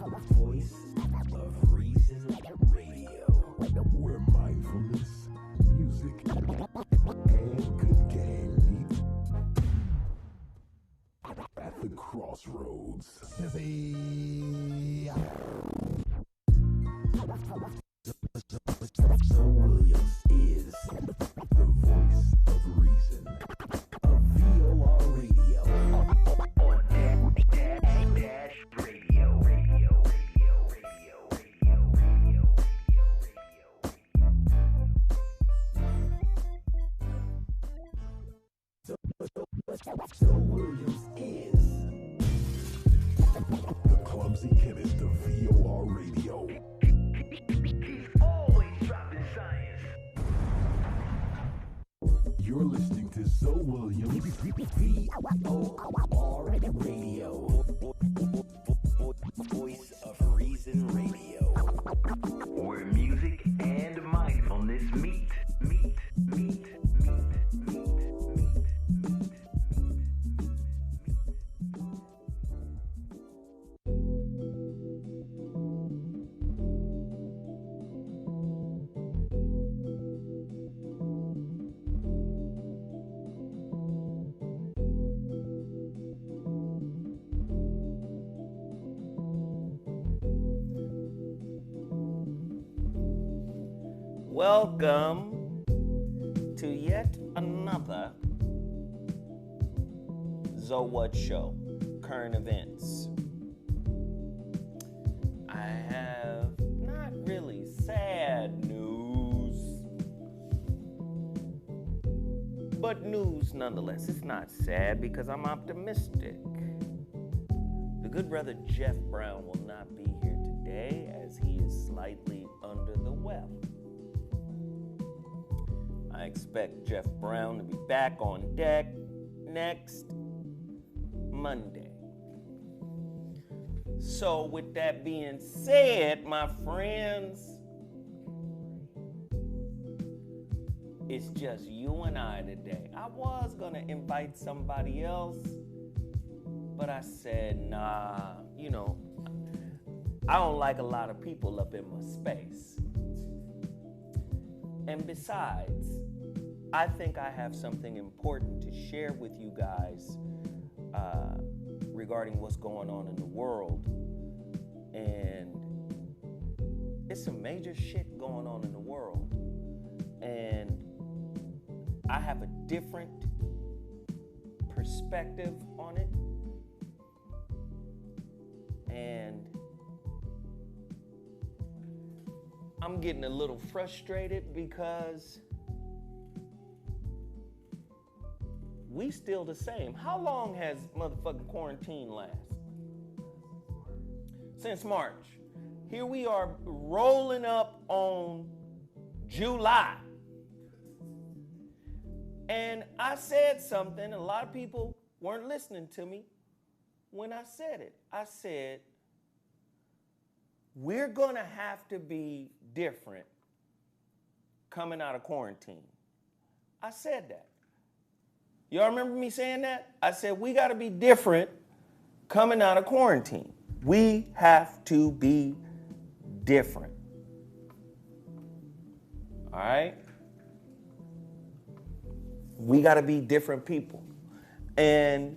Voice of Reason Radio, where mindfulness, music, and good game meet at the crossroads. So Williams is the voice of reason of VOR Radio on Dash Radio. So Williams is the clumsy chemist of VOR Radio. You're listening to So Williams, VOR Radio, Voice of Reason Radio, where music and mindfulness meet. Welcome to yet another WeGet.Money show, current events. I have not really sad news, but news nonetheless. It's not sad because I'm optimistic. The good brother Jeff Brown will not be here today as he is slightly under the weather. I expect Jeff Brown to be back on deck next Monday. So with that being said, my friends, it's just you and I today. I was going to invite somebody else, but I said, nah, I don't like a lot of people up in my space. And besides, I think I have something important to share with you guys regarding what's going on in the world. And it's some major shit going on in the world. And I have a different perspective on it. And I'm getting a little frustrated because we still the same. How long has motherfucking quarantine last? Since March. Here we are rolling up on July. And I said something, a lot of people weren't listening to me when I said it. I said, we're gonna have to be different coming out of quarantine. I said that. Y'all remember me saying that? I said, we got to be different coming out of quarantine. We have to be different. All right? We got to be different people. And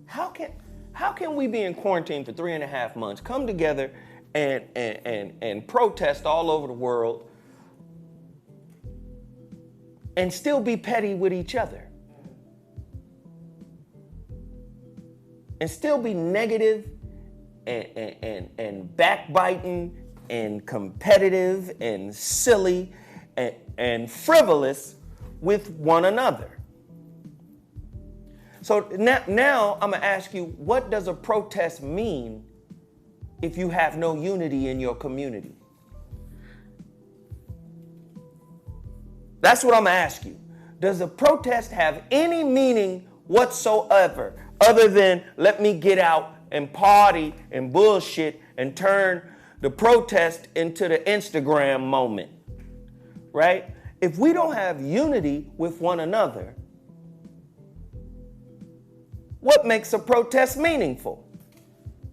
how can we be in quarantine for 3.5 months, come together and protest all over the world, and still be petty with each other? And still be negative and backbiting and competitive and silly and frivolous with one another. So now I'm gonna ask you, what does a protest mean if you have no unity in your community? That's what I'm gonna ask you. Does a protest have any meaning whatsoever other than let me get out and party and bullshit and turn the protest into the Instagram moment, right? If we don't have unity with one another, what makes a protest meaningful?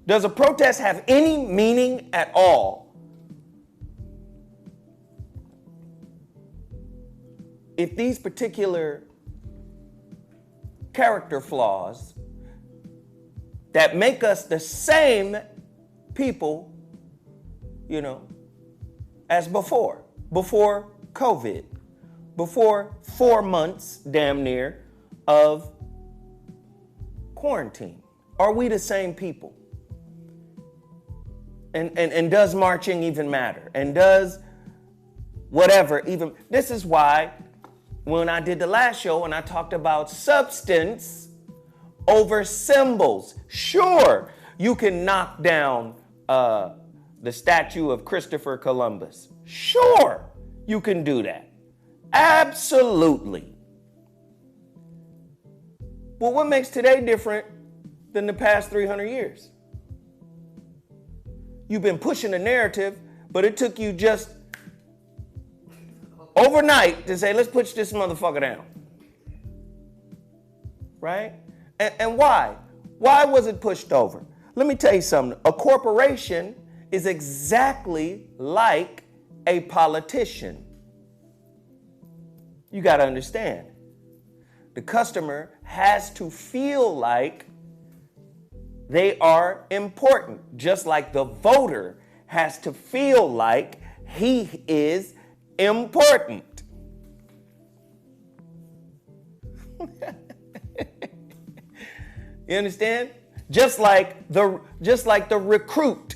Does a protest have any meaning at all if these particular character flaws that make us the same people, as before COVID, before 4 months, damn near, of quarantine? Are we the same people? And does marching even matter? And does whatever even? This is why when I did the last show and I talked about substance over symbols, sure, you can knock down the statue of Christopher Columbus. Sure, you can do that. Absolutely. Well, what makes today different than the past 300 years? You've been pushing a narrative, but it took you just overnight to say, let's push this motherfucker down. Right? And why? Why was it pushed over? Let me tell you something. A corporation is exactly like a politician. You got to understand. The customer has to feel like they are important, just like the voter has to feel like he is important. You understand? Just like the recruit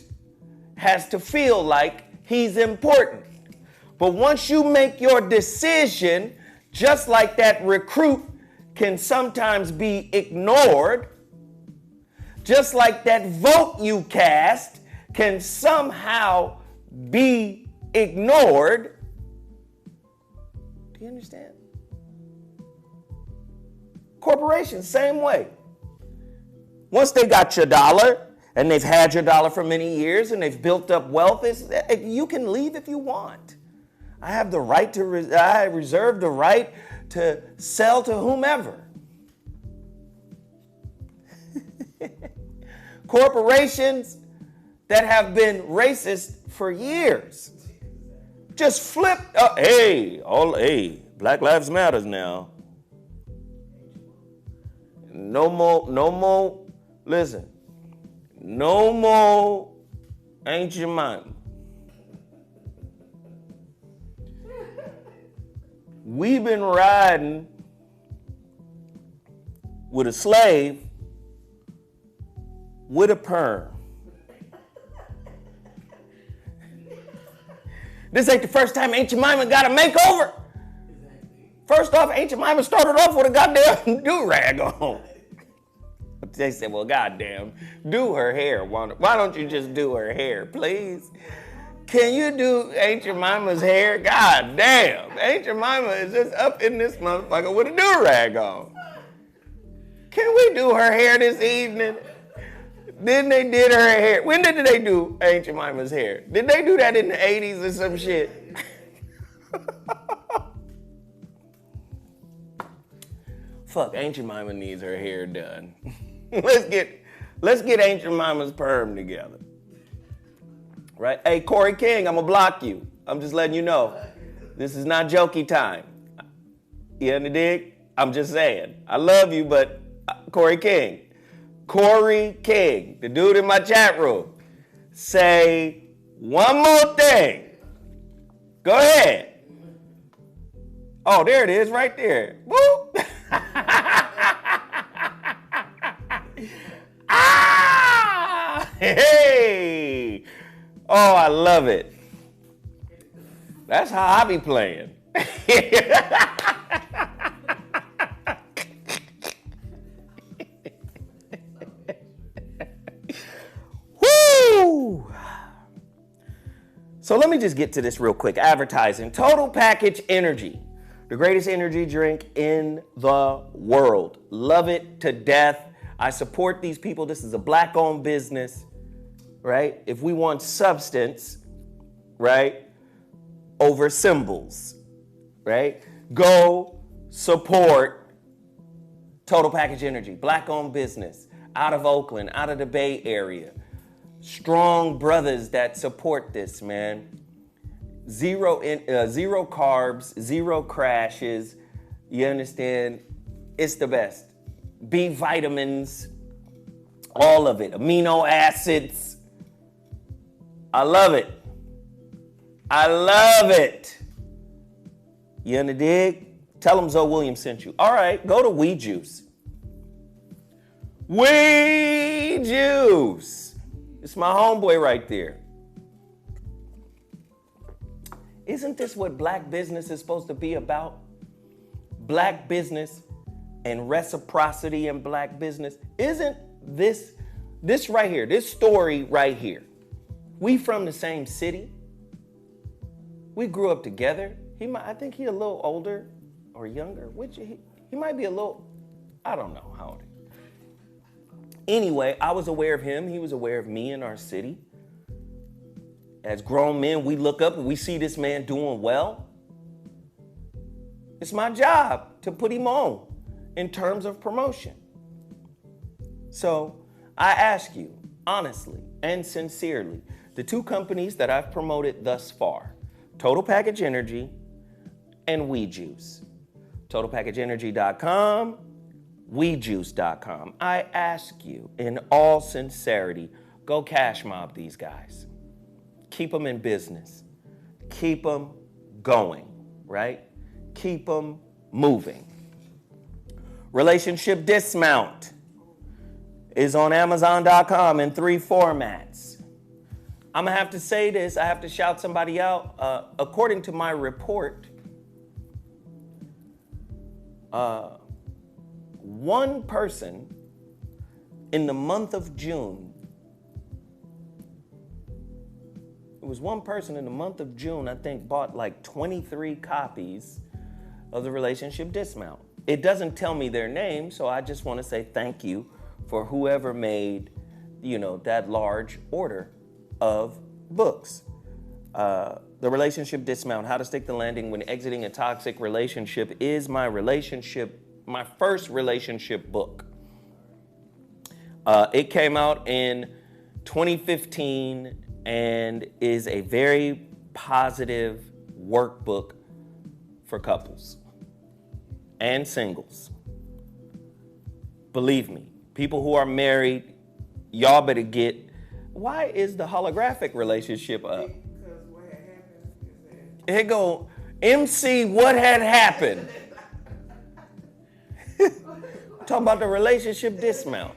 has to feel like he's important. But once you make your decision, just like that recruit can sometimes be ignored, just like that vote you cast can somehow be ignored. Do you understand? Corporations, same way. Once they got your dollar, and they've had your dollar for many years, and they've built up wealth, you can leave if you want. I have the right to, I reserve the right to sell to whomever. Corporations that have been racist for years just flipped. Hey, Black Lives Matter now. No more. Listen, no more Aunt Jemima. We've been riding with a slave with a perm. This ain't the first time Aunt Jemima got a makeover. First off, Aunt Jemima started off with a goddamn do-rag on. They said, well, goddamn, do her hair. Why don't you just do her hair, please? Can you do Aunt Jemima's hair? God damn. Aunt Jemima is just up in this motherfucker with a do-rag on. Can we do her hair this evening? Then they did her hair. When did they do Aunt Jemima's hair? Did they do that in the 80s or some shit? Fuck, Aunt Jemima needs her hair done. Let's get Aunt Jemima's perm together. Right? Hey, Corey King, I'm gonna block you. I'm just letting you know. This is not jokey time. You under dig? I'm just saying. I love you, but Corey King, the dude in my chat room, say one more thing. Go ahead. Oh, there it is, right there. Woo! Hey! Oh, I love it. That's how I be playing. Woo! So let me just get to this real quick. Advertising. Total Package Energy. The greatest energy drink in the world. Love it to death. I support these people. This is a black-owned business, right? If we want substance, right, over symbols, right? Go support Total Package Energy, black-owned business, out of Oakland, out of the Bay Area. Strong brothers that support this, man. Zero carbs, zero crashes. You understand? It's the best. B vitamins, all of it. Amino acids. I love it. I love it. You under dig? Tell them Zoe Williams sent you. All right, go to WeJuice. WeJuice. It's my homeboy right there. Isn't this what black business is supposed to be about? Black business and reciprocity in black business. Isn't this right here, this story right here? We from the same city. We grew up together. I think he a little older or younger. He might be a little, I don't know how old he is. Anyway, I was aware of him. He was aware of me in our city. As grown men, we look up and we see this man doing well. It's my job to put him on in terms of promotion. So I ask you, honestly and sincerely, the two companies that I've promoted thus far, Total Package Energy and WeJuice. TotalPackageEnergy.com, WeJuice.com. I ask you, in all sincerity, go cash mob these guys. Keep them in business. Keep them going, right? Keep them moving. Relationship Dismount is on Amazon.com in 3 formats. I'm gonna have to say this, I have to shout somebody out. According to my report, one person in the month of June, it was one person in the month of June, I think, bought like 23 copies of the Relationship Dismount. It doesn't tell me their name, so I just want to say thank you for whoever made, that large order of books. The Relationship Dismount, How to Stick the Landing When Exiting a Toxic Relationship, is my first relationship book. It came out in 2015 and is a very positive workbook for couples and singles. Believe me, people who are married, y'all better get. Why is the holographic relationship up? Because what had happened is that. Here go, MC, what had happened? Talking about the Relationship Dismount.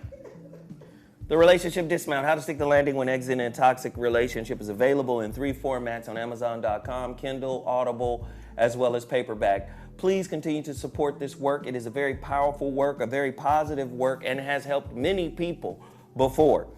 The Relationship Dismount, How to Stick the Landing When Exiting a Toxic Relationship, is available in 3 formats on Amazon.com, Kindle, Audible, as well as paperback. Please continue to support this work. It is a very powerful work, a very positive work, and has helped many people before.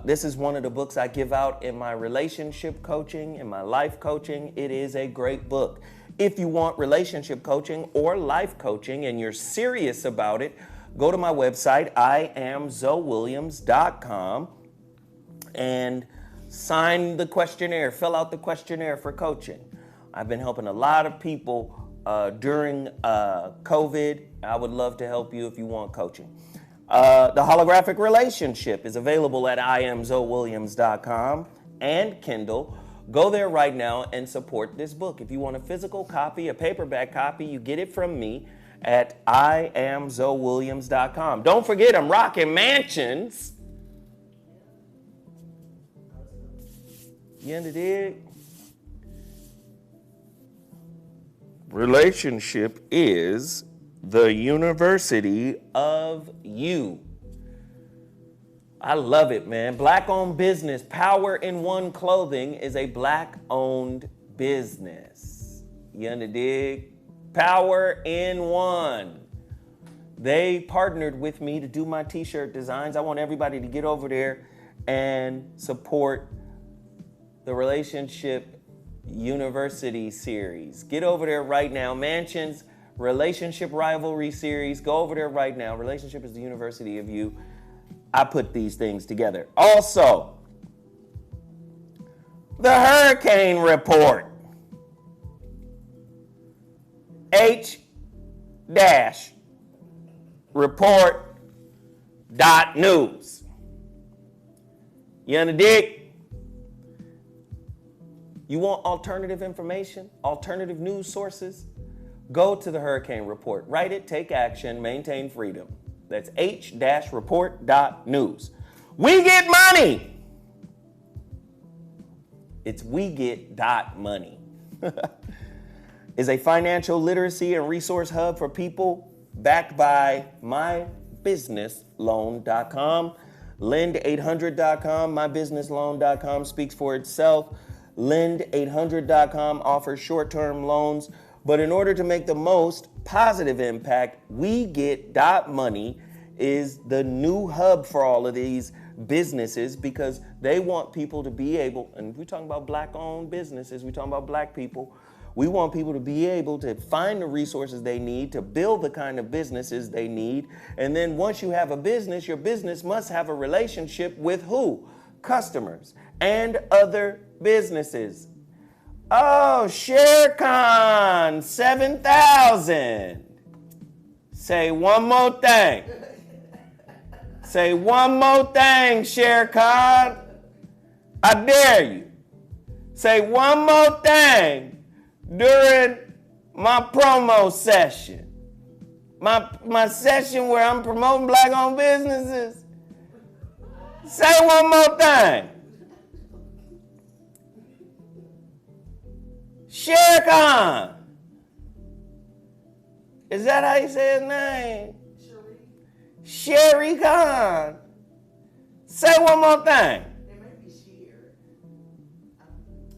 This is one of the books I give out in my relationship coaching, in my life coaching. It is a great book. If you want relationship coaching or life coaching and you're serious about it, go to my website, IamZoeWilliams.com, and sign the questionnaire, fill out the questionnaire for coaching. I've been helping a lot of people during COVID. I would love to help you if you want coaching. The Holographic Relationship is available at IamZoeWilliams.com and Kindle. Go there right now and support this book. If you want a physical copy, a paperback copy, you get it from me at IamZoeWilliams.com. Don't forget, I'm rocking mansions. You understand? Relationship is the university of you. I love it, man. Black-owned business. Power in One Clothing is a black-owned business. You understand? Power in One. They partnered with me to do my t-shirt designs. I want everybody to get over there and support the Relationship University series. Get over there right now. Mansions, Relationship Rivalry series. Go over there right now. Relationship is the university of you. I put these things together. Also, the HuriKane Report. H-report.news. H-report.news. You understand? You want alternative information, alternative news sources? Go to the HuriKane Report. Write it, take action, maintain freedom. That's H-report.news. We get money. It's WeGet.Money. Is a financial literacy and resource hub for people backed by mybusinessloan.com, lend800.com, mybusinessloan.com speaks for itself. Lend800.com offers short-term loans, but in order to make the most positive impact, WeGet.Money is the new hub for all of these businesses because they want people to be able, and we're talking about black-owned businesses, we're talking about black people, we want people to be able to find the resources they need to build the kind of businesses they need. And then once you have a business, your business must have a relationship with who? Customers and other businesses. Oh, ShareCon 7,000. Say one more thing. Say one more thing, ShareCon. I dare you. Say one more thing during my promo session. My session where I'm promoting black-owned businesses. Say one more thing. ShareCon. Is that how you say his name? Sherry Khan. Say one more thing. It may be sheer.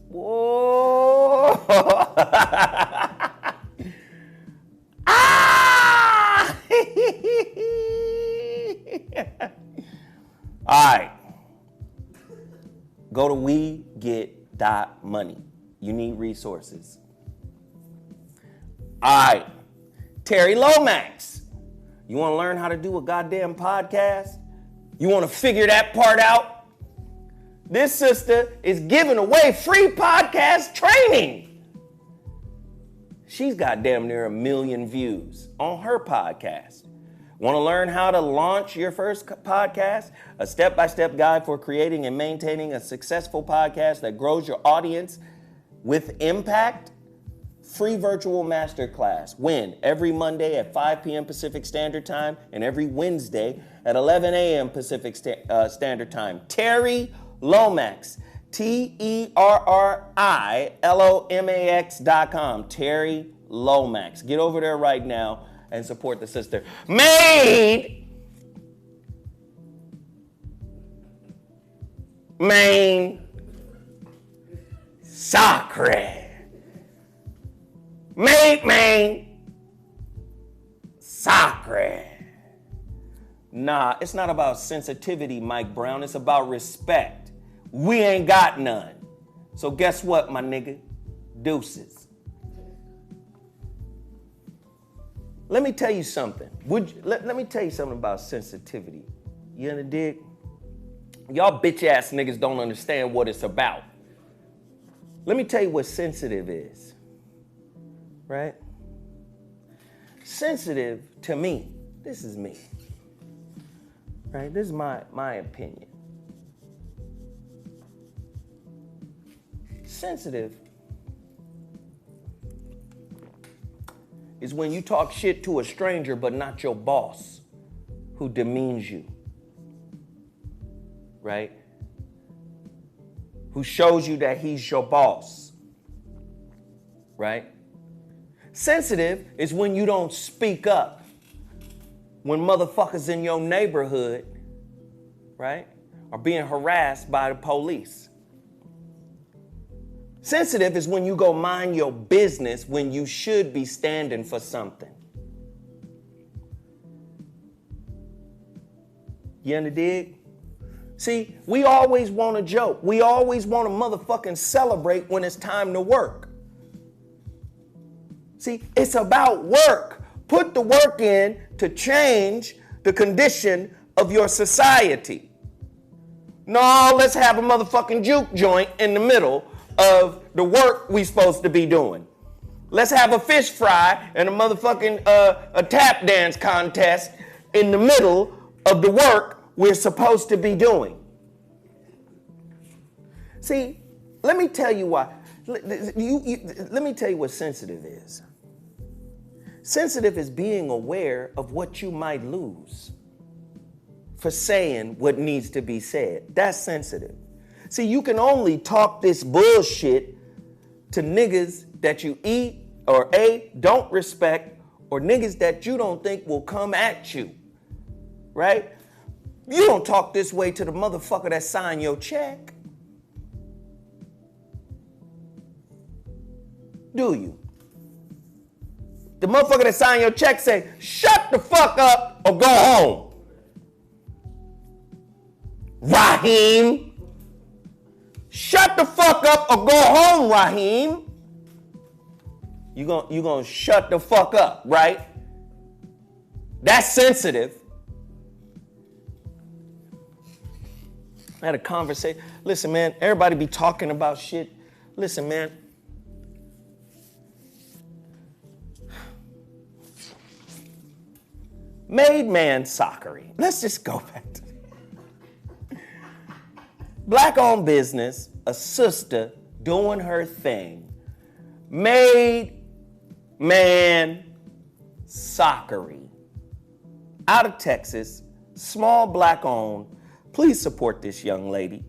Whoa. Ah! All right. Go to WeGet.Money. You need resources. All right. Terry Lomax. You want to learn how to do a goddamn podcast? You want to figure that part out? This sister is giving away free podcast training. She's got damn near 1 million views on her podcast. Want to learn how to launch your first podcast? A step-by-step guide for creating and maintaining a successful podcast that grows your audience with impact? Free virtual masterclass. When? Every Monday at 5 p.m. Pacific Standard Time and every Wednesday at 11 a.m. Pacific Standard Time. Terry Lomax. TerryLomax.com. Terry Lomax. Get over there right now and support the sister. Maine Sacre. Main Sacre. Nah, it's not about sensitivity, Mike Brown. It's about respect. We ain't got none. So guess what, my nigga? Deuces. Let me tell you something. Let me tell you something about sensitivity. You understand? Y'all bitch ass niggas don't understand what it's about. Let me tell you what sensitive is. Right? Sensitive to me. This is me. Right? This is my opinion. Sensitive is when you talk shit to a stranger but not your boss who demeans you. Right? Who shows you that he's your boss. Right? Sensitive is when you don't speak up. When motherfuckers in your neighborhood, right, are being harassed by the police. Sensitive is when you go mind your business when you should be standing for something. You understand? See, we always want to joke. We always want to motherfucking celebrate when it's time to work. See, it's about work. Put the work in to change the condition of your society. No, let's have a motherfucking juke joint in the middle of the work we supposed to be doing. Let's have a fish fry and a motherfucking a tap dance contest in the middle of the work we're supposed to be doing. See, let me tell you why. Let me tell you what sensitive is. Sensitive is being aware of what you might lose for saying what needs to be said. That's sensitive. See, you can only talk this bullshit to niggas that you eat or don't respect, or niggas that you don't think will come at you, right? You don't talk this way to the motherfucker that signed your check. Do you? The motherfucker that signed your check say, shut the fuck up or go home. Raheem. Shut the fuck up or go home, Raheem. You gonna shut the fuck up, right? That's sensitive. I had a conversation. Listen, man, everybody be talking about shit. Listen, man. Made man soccery. Let's just go back to Black-owned business, a sister doing her thing. Made man soccery. Out of Texas, small Black-owned. Please support this young lady,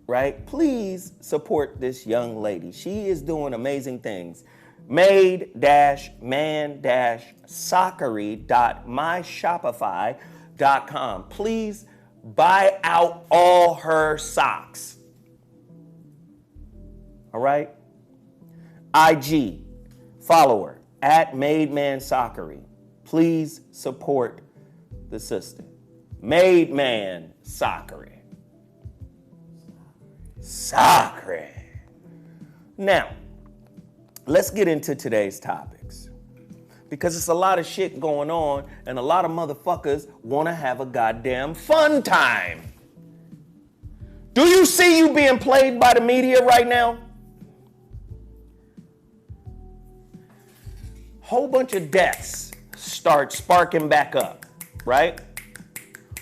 right? Please support this young lady. She is doing amazing things. Made-man-soccery.myshopify.com. Please buy out all her socks. All right? IG, follower, @MadeManSoccery. Please support the sister. Made man soccery. Soccery. Now, let's get into today's topics. Because it's a lot of shit going on and a lot of motherfuckers want to have a goddamn fun time. Do you see you being played by the media right now? Whole bunch of deaths start sparking back up, right?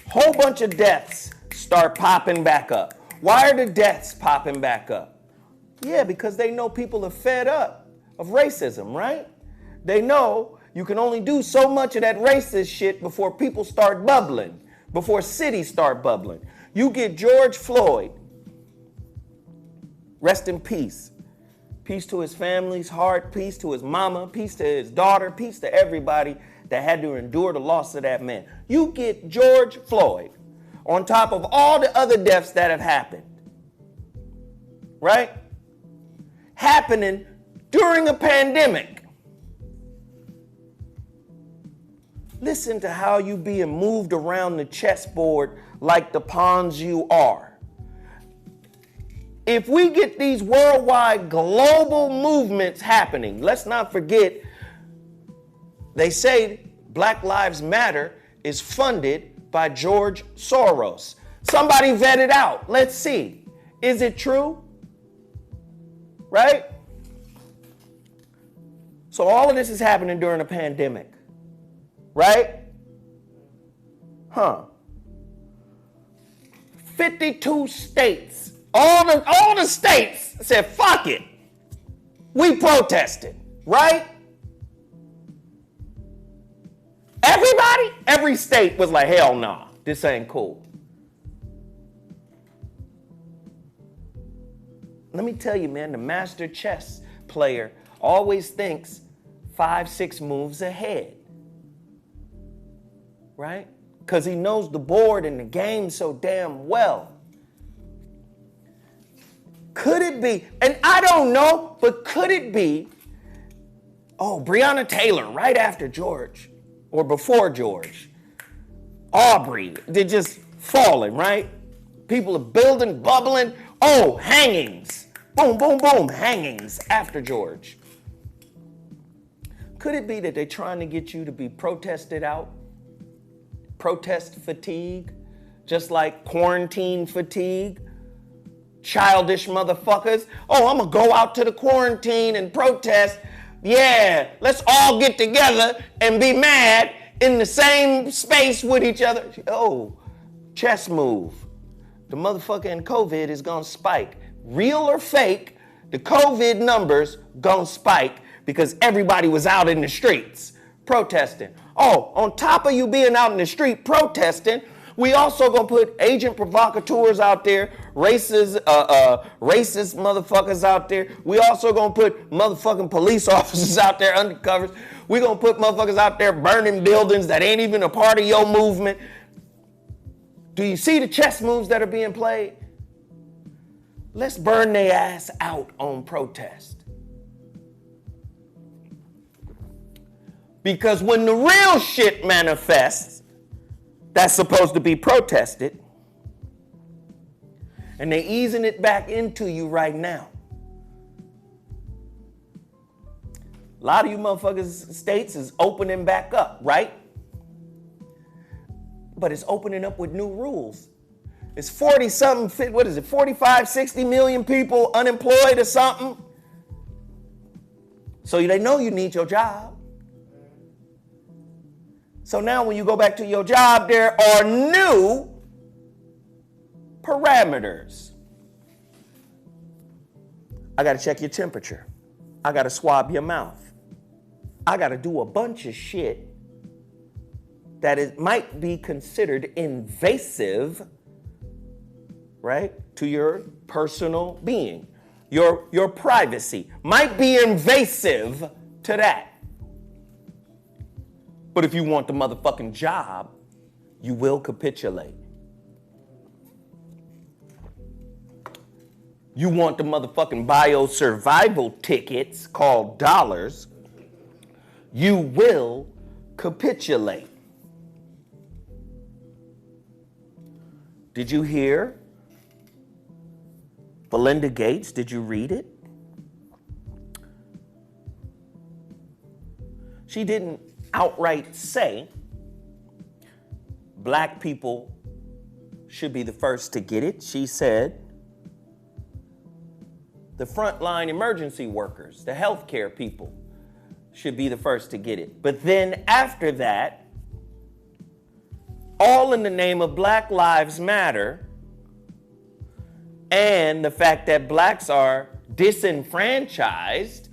Whole bunch of deaths start popping back up. Why are the deaths popping back up? Yeah, because they know people are fed up of racism, right? They know you can only do so much of that racist shit before people start bubbling, before cities start bubbling. You get George Floyd, rest in peace. Peace to his family's heart, peace to his mama, peace to his daughter, peace to everybody that had to endure the loss of that man. You get George Floyd on top of all the other deaths that have happened, right? Happening during a pandemic. Listen to how you being moved around the chessboard like the pawns you are. If we get these worldwide global movements happening, let's not forget, they say Black Lives Matter is funded by George Soros. Somebody vet it out. Let's see. Is it true? Right? So all of this is happening during a pandemic. Right? 52 states. All the states said, fuck it. We protested. Right? Every state was like, hell nah, this ain't cool. Let me tell you, man, the master chess player always thinks 5-6 moves ahead. Right? Because he knows the board and the game so damn well. Could it be, and I don't know, but could it be, Breonna Taylor right after George, or before George, Aubrey, they're just falling, right? People are building, bubbling. Oh, hangings. Boom, boom, boom, hangings after George. Could it be that they're trying to get you to be protested out? Protest fatigue, just like quarantine fatigue. Childish motherfuckers. Oh, I'm gonna go out to the quarantine and protest. Yeah, let's all get together and be mad in the same space with each other. Oh, chess move. The motherfucking COVID is gonna spike. Real or fake, the COVID numbers gonna spike because everybody was out in the streets protesting. Oh, on top of you being out in the street protesting, we also gonna put agent provocateurs out there, racist motherfuckers out there. We also gonna put motherfucking police officers out there, undercovers. We gonna put motherfuckers out there burning buildings that ain't even a part of your movement. Do you see the chess moves that are being played? Let's burn their ass out on protest. Because when the real shit manifests, that's supposed to be protested, and they're easing it back into you right now. A lot of you motherfuckers, states is opening back up, right? But it's opening up with new rules. It's 40-something, what is it, 45, 60 million people unemployed or something? So they know you need your job. So now when you go back to your job, there are new parameters. I got to check your temperature. I got to swab your mouth. I got to do a bunch of shit that might be considered invasive, right, to your personal being. Your privacy might be invasive to that. But if you want the motherfucking job, you will capitulate. You want the motherfucking bio-survival tickets called dollars, you will capitulate. Did you hear Belinda Gates? Did you read it? She didn't outright say black people should be the first to get it. She said the frontline emergency workers, the healthcare people, should be the first to get it. But then after that, all in the name of Black Lives Matter and the fact that blacks are disenfranchised,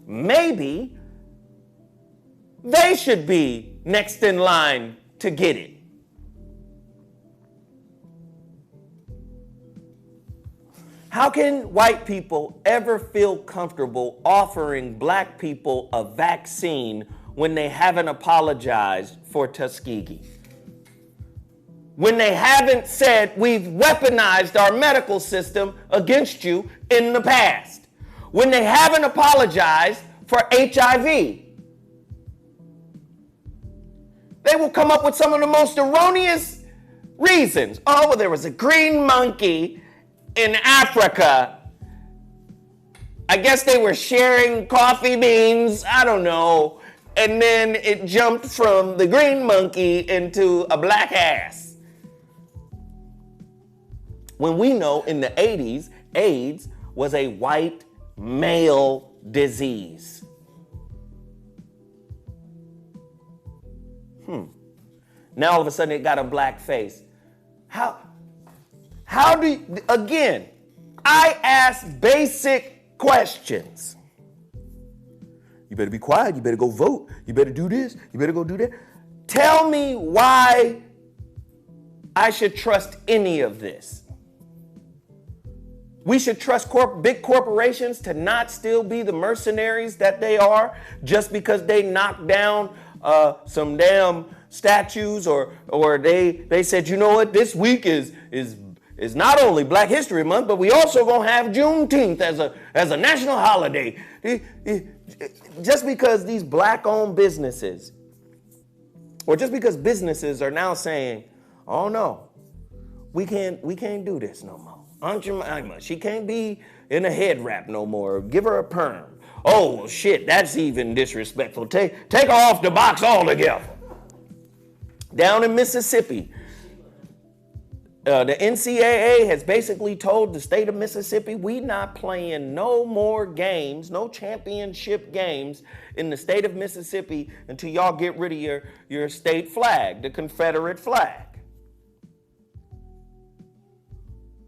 maybe they should be next in line to get it. How can white people ever feel comfortable offering black people a vaccine when they haven't apologized for Tuskegee? When they haven't said we've weaponized our medical system against you in the past? When they haven't apologized for HIV? They will come up with some of the most erroneous reasons. Oh, well, there was a green monkey in Africa. I guess they were sharing coffee beans. I don't know. And then it jumped from the green monkey into a black ass. When we know in the 80s, AIDS was a white male disease. Now all of a sudden it got a black face. How do you, again, I ask basic questions. You better be quiet, you better go vote, you better do this, you better go do that. Tell me why I should trust any of this. We should trust big corporations to not still be the mercenaries that they are just because they knocked down some damn statues or they said, you know what, this week is not only Black History Month, but we also gonna have Juneteenth as a national holiday. Just because these black-owned businesses, or just because businesses are now saying, oh no, we can't do this no more. Aunt Jemima, she can't be in a head wrap no more. Give her a perm. Oh, well, shit, that's even disrespectful. Take her off the box altogether. Down in Mississippi, The NCAA has basically told the state of Mississippi, we not playing no more games, no championship games in the state of Mississippi until y'all get rid of your state flag, the Confederate flag.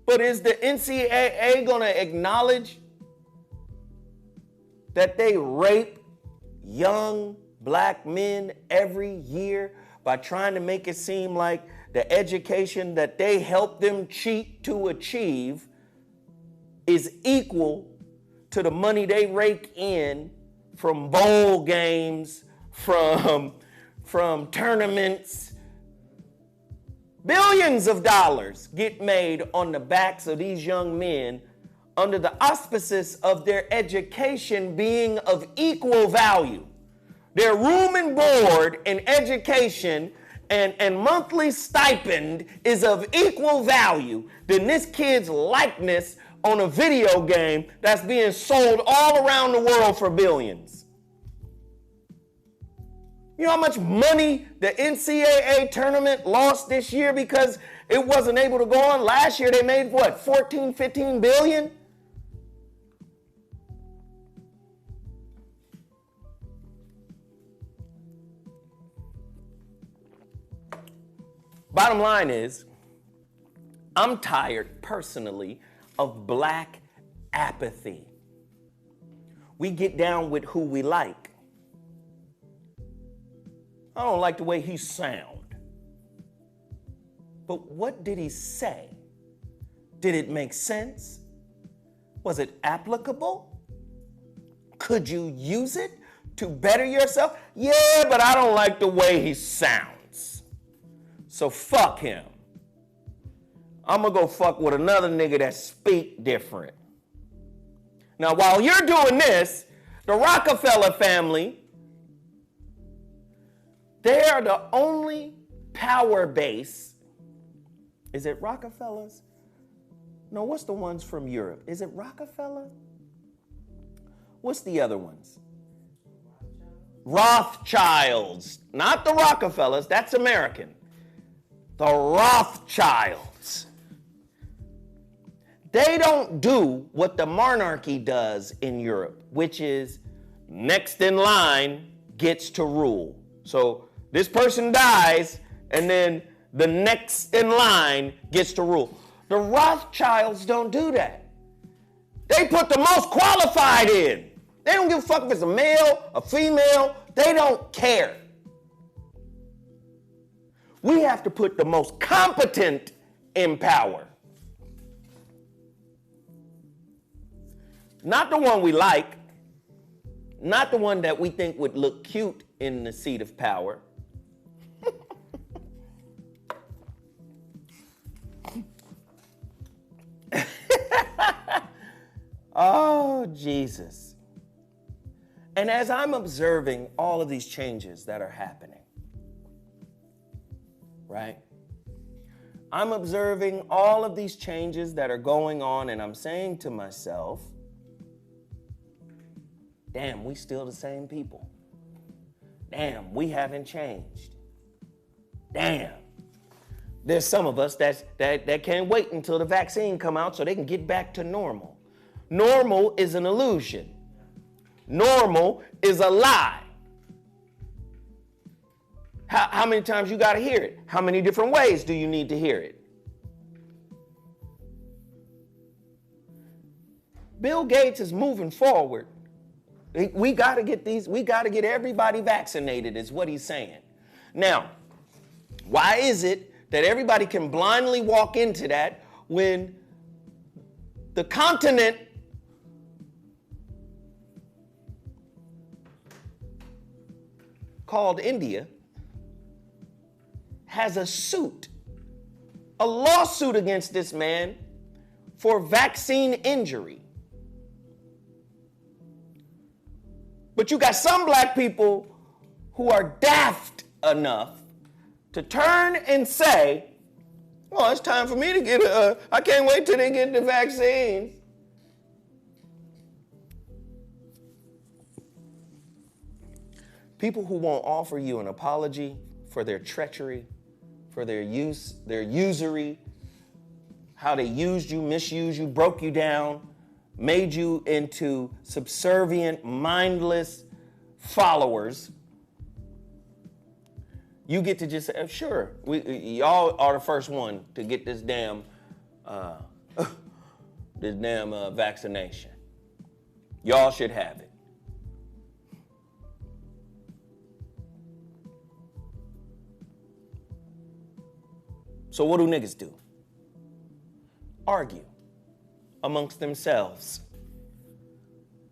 But is the NCAA going to acknowledge that they rape young black men every year by trying to make it seem like the education that they help them cheat to achieve is equal to the money they rake in from bowl games, from tournaments? Billions of dollars get made on the backs of these young men under the auspices of their education being of equal value. Their room and board and education and monthly stipend is of equal value than this kid's likeness on a video game that's being sold all around the world for billions. You know how much money the NCAA tournament lost this year because it wasn't able to go on? Last year they made what, 14, 15 billion? Bottom line is, I'm tired personally of black apathy. We get down with who we like. I don't like the way he sound. But what did he say? Did it make sense? Was it applicable? Could you use it to better yourself? Yeah, but I don't like the way he sounds. So fuck him. I'm gonna go fuck with another nigga that speak different. Now, while you're doing this, the Rockefeller family, they are the only power base. Is it Rockefellers? No, what's the ones from Europe? Is it Rockefeller? What's the other ones? Rothschilds. Not the Rockefellers, that's American. The Rothschilds. They don't do what the monarchy does in Europe, which is next in line gets to rule. So this person dies, and then the next in line gets to rule. The Rothschilds don't do that. They put the most qualified in. They don't give a fuck if it's a male, a female. They don't care. We have to put the most competent in power. Not the one we like, not the one that we think would look cute in the seat of power. Oh, Jesus. And as I'm observing all of these changes that are happening, right? I'm observing all of these changes that are going on, and I'm saying to myself, damn, we still the same people. Damn, we haven't changed. Damn. There's some of us that can't wait until the vaccine come out so they can get back to normal. Normal is an illusion. Normal is a lie. How many times you got to hear it? How many different ways do you need to hear it? Bill Gates is moving forward. We got to get everybody vaccinated is what he's saying. Now, why is it that everybody can blindly walk into that when the continent called India has a lawsuit against this man for vaccine injury? But you got some black people who are daft enough to turn and say, well, it's time for me to get I can't wait till they get the vaccines. People who won't offer you an apology for their treachery, for their usury, how they used you, misused you, broke you down, made you into subservient, mindless followers, you get to just say, sure, y'all are the first one to get this damn vaccination. Y'all should have it. So what do niggas do? Argue amongst themselves.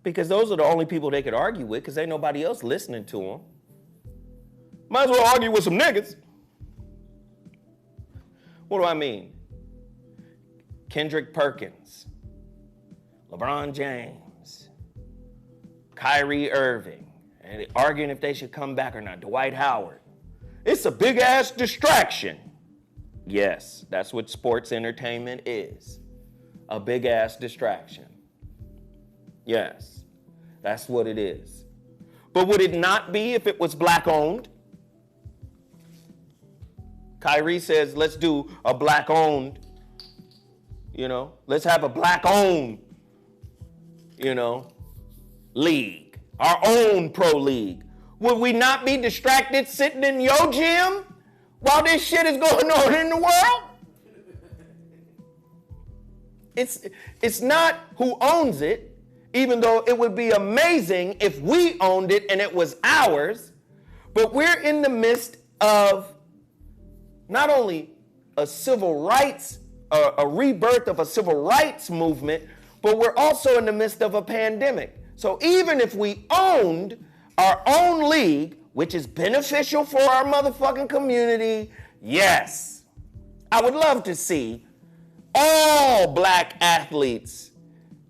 Because those are the only people they could argue with, because ain't nobody else listening to them. Might as well argue with some niggas. What do I mean? Kendrick Perkins, LeBron James, Kyrie Irving, and they're arguing if they should come back or not. Dwight Howard. It's a big ass distraction. Yes, that's what sports entertainment is. A big ass distraction. Yes, that's what it is. But would it not be if it was black owned? Kyrie says, let's do a black owned, let's have a black owned, league, our own pro league. Would we not be distracted sitting in your gym while this shit is going on in the world? It's not who owns it, even though it would be amazing if we owned it and it was ours, but we're in the midst of not only a civil rights, a rebirth of a civil rights movement, but we're also in the midst of a pandemic. So even if we owned our own league, which is beneficial for our motherfucking community, yes, I would love to see all black athletes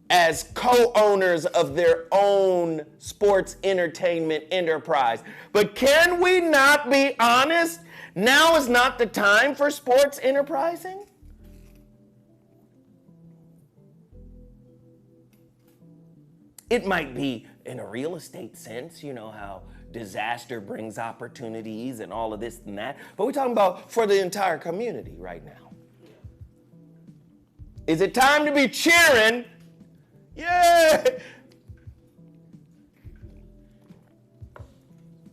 as co-owners of their own sports entertainment enterprise. But can we not be honest? Now is not the time for sports enterprising? It might be in a real estate sense, how disaster brings opportunities and all of this and that. But we're talking about for the entire community right now. Is it time to be cheering? Yeah.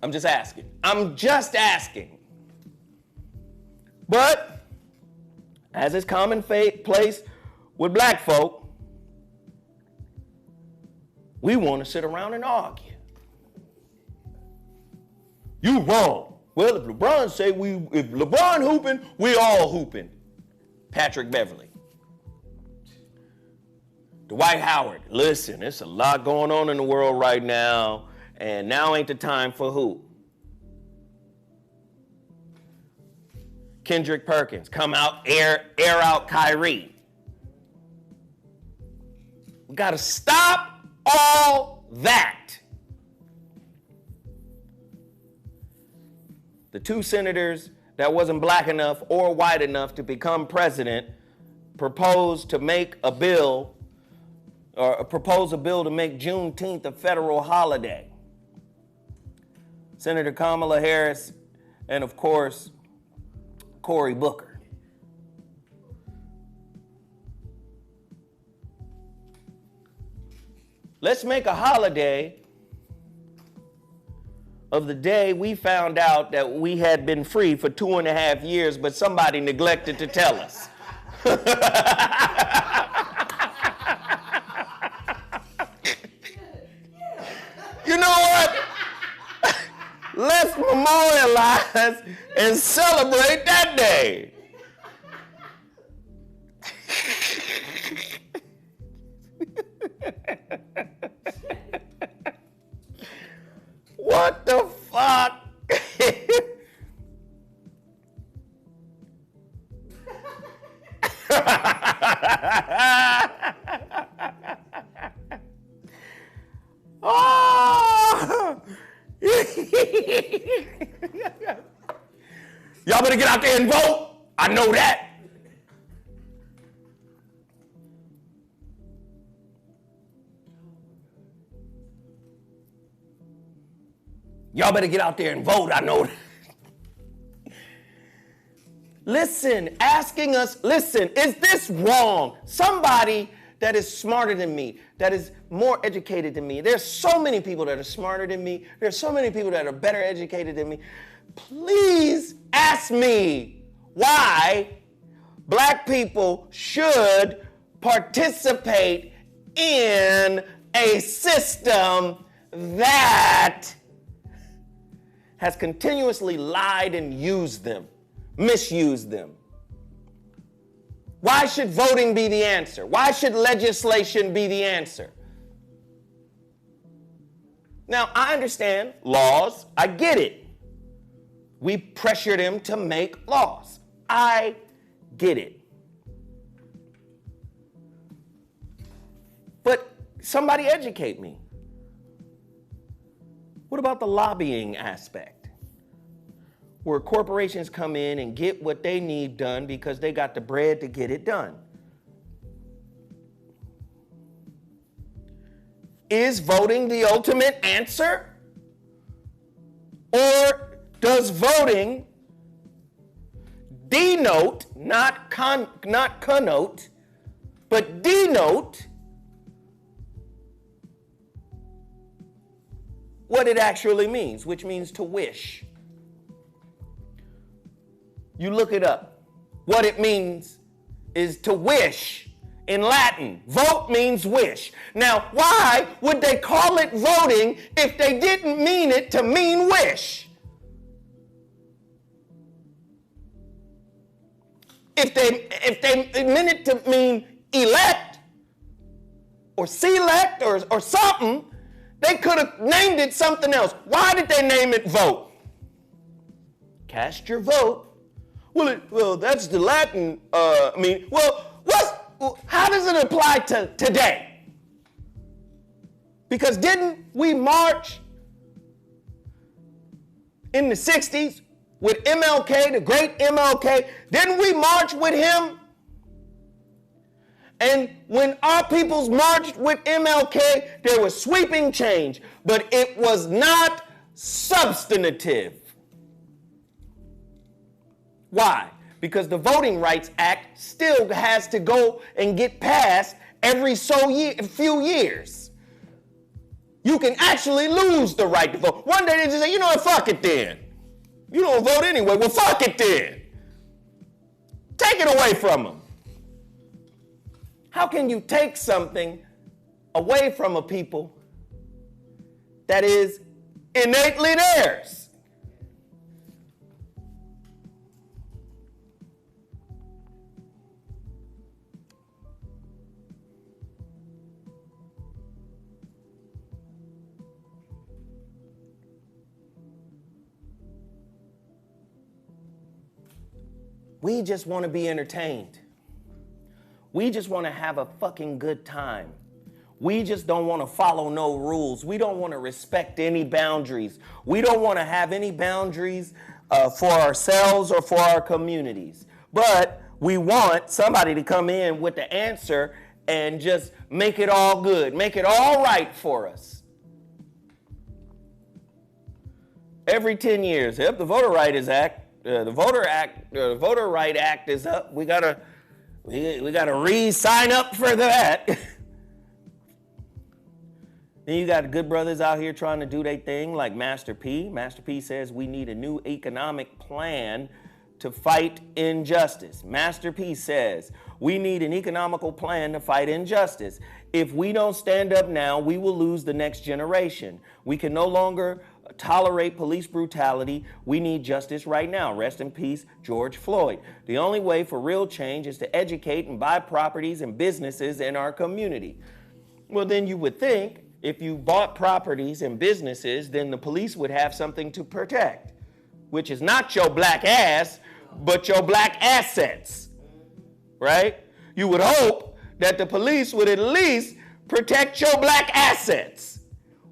I'm just asking. But, as is commonplace with black folk, we want to sit around and argue. You wrong. Well, if LeBron hooping, we all hooping. Patrick Beverly. Dwight Howard. Listen, there's a lot going on in the world right now, and now ain't the time for who? Kendrick Perkins, come out, air out Kyrie. We gotta stop all that. The two senators that wasn't black enough or white enough to become president proposed to make a bill, or propose a bill to make Juneteenth a federal holiday. Senator Kamala Harris and, of course, Cory Booker. Let's make a holiday of the day we found out that we had been free for 2.5 years, but somebody neglected to tell us. You know what? Let's memorialize and celebrate that day. What the fuck? Oh! Y'all better get out there and vote. I know that. Y'all better get out there and vote. I know that. asking us, listen, is this wrong? Somebody that is smarter than me, that is more educated than me. There's so many people that are smarter than me. There's so many people that are better educated than me. Please ask me why black people should participate in a system that has continuously lied and used them, misused them. Why should voting be the answer? Why should legislation be the answer? Now, I understand laws. I get it. We pressure them to make laws. I get it. But somebody educate me. What about the lobbying aspect? Where corporations come in and get what they need done because they got the bread to get it done. Is voting the ultimate answer? Or does voting denote, not connote, but denote what it actually means, which means to wish? You look it up. What it means is to wish in Latin. Vote means wish. Now, why would they call it voting if they didn't mean it to mean wish? If they meant it to mean elect or select or something, they could have named it something else. Why did they name it vote? Cast your vote. Well, that's the Latin, how does it apply to today? Because didn't we march in the 60s with MLK, the great MLK? Didn't we march with him? And when our peoples marched with MLK, there was sweeping change, but it was not substantive. Why? Because the Voting Rights Act still has to go and get passed every few years. You can actually lose the right to vote. One day they just say, you know what, fuck it then. You don't vote anyway, well fuck it then. Take it away from them. How can you take something away from a people that is innately theirs? We just want to be entertained. We just want to have a fucking good time. We just don't want to follow no rules. We don't want to respect any boundaries. We don't want to have any boundaries for ourselves or for our communities. But we want somebody to come in with the answer and just make it all good, make it all right for us. Every 10 years, the Voter Rights Act, the Voter Right Act is up. We gotta re-sign up for that. Then you got good brothers out here trying to do their thing, like Master P. Master P says we need a new economic plan to fight injustice. Master P says we need an economical plan to fight injustice. If we don't stand up now, we will lose the next generation. We can no longer tolerate police brutality. We need justice right now. Rest in peace, George Floyd. The only way for real change is to educate and buy properties and businesses in our community. Well, then you would think if you bought properties and businesses, then the police would have something to protect, which is not your black ass, but your black assets, right? You would hope that the police would at least protect your black assets.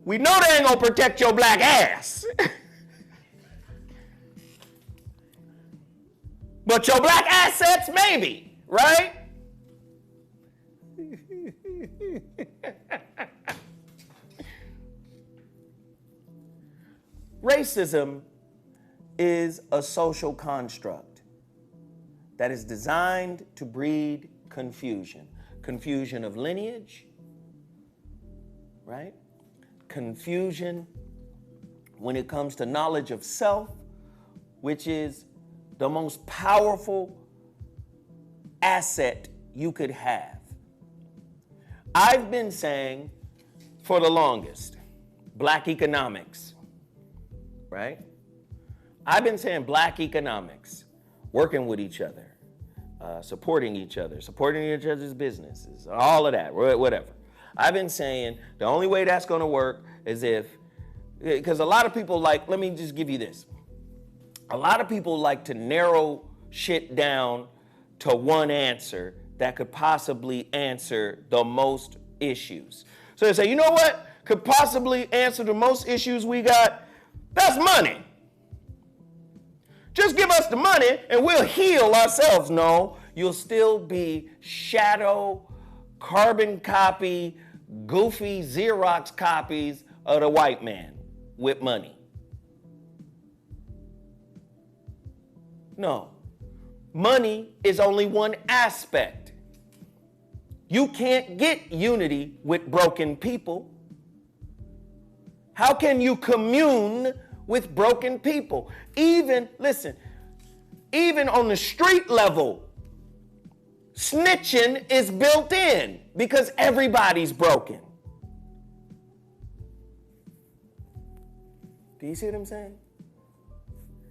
We know they ain't gonna protect your black ass. But your black assets, maybe, right? Racism is a social construct. that is designed to breed confusion. Confusion of lineage, right? Confusion when it comes to knowledge of self, which is the most powerful asset you could have. I've been saying for the longest, black economics, right? I've been saying black economics, working with each other, supporting each other's businesses, all of that, whatever. I've been saying the only way that's going to work is because a lot of people let me just give you this. A lot of people like to narrow shit down to one answer that could possibly answer the most issues. So they say, you know what could possibly answer the most issues we got? That's money. Just give us the money and we'll heal ourselves. No, you'll still be shadow, carbon copy, goofy Xerox copies of the white man with money. No, money is only one aspect. You can't get unity with broken people. How can you commune with broken people? Even on the street level, snitching is built in because everybody's broken. Do you see what I'm saying?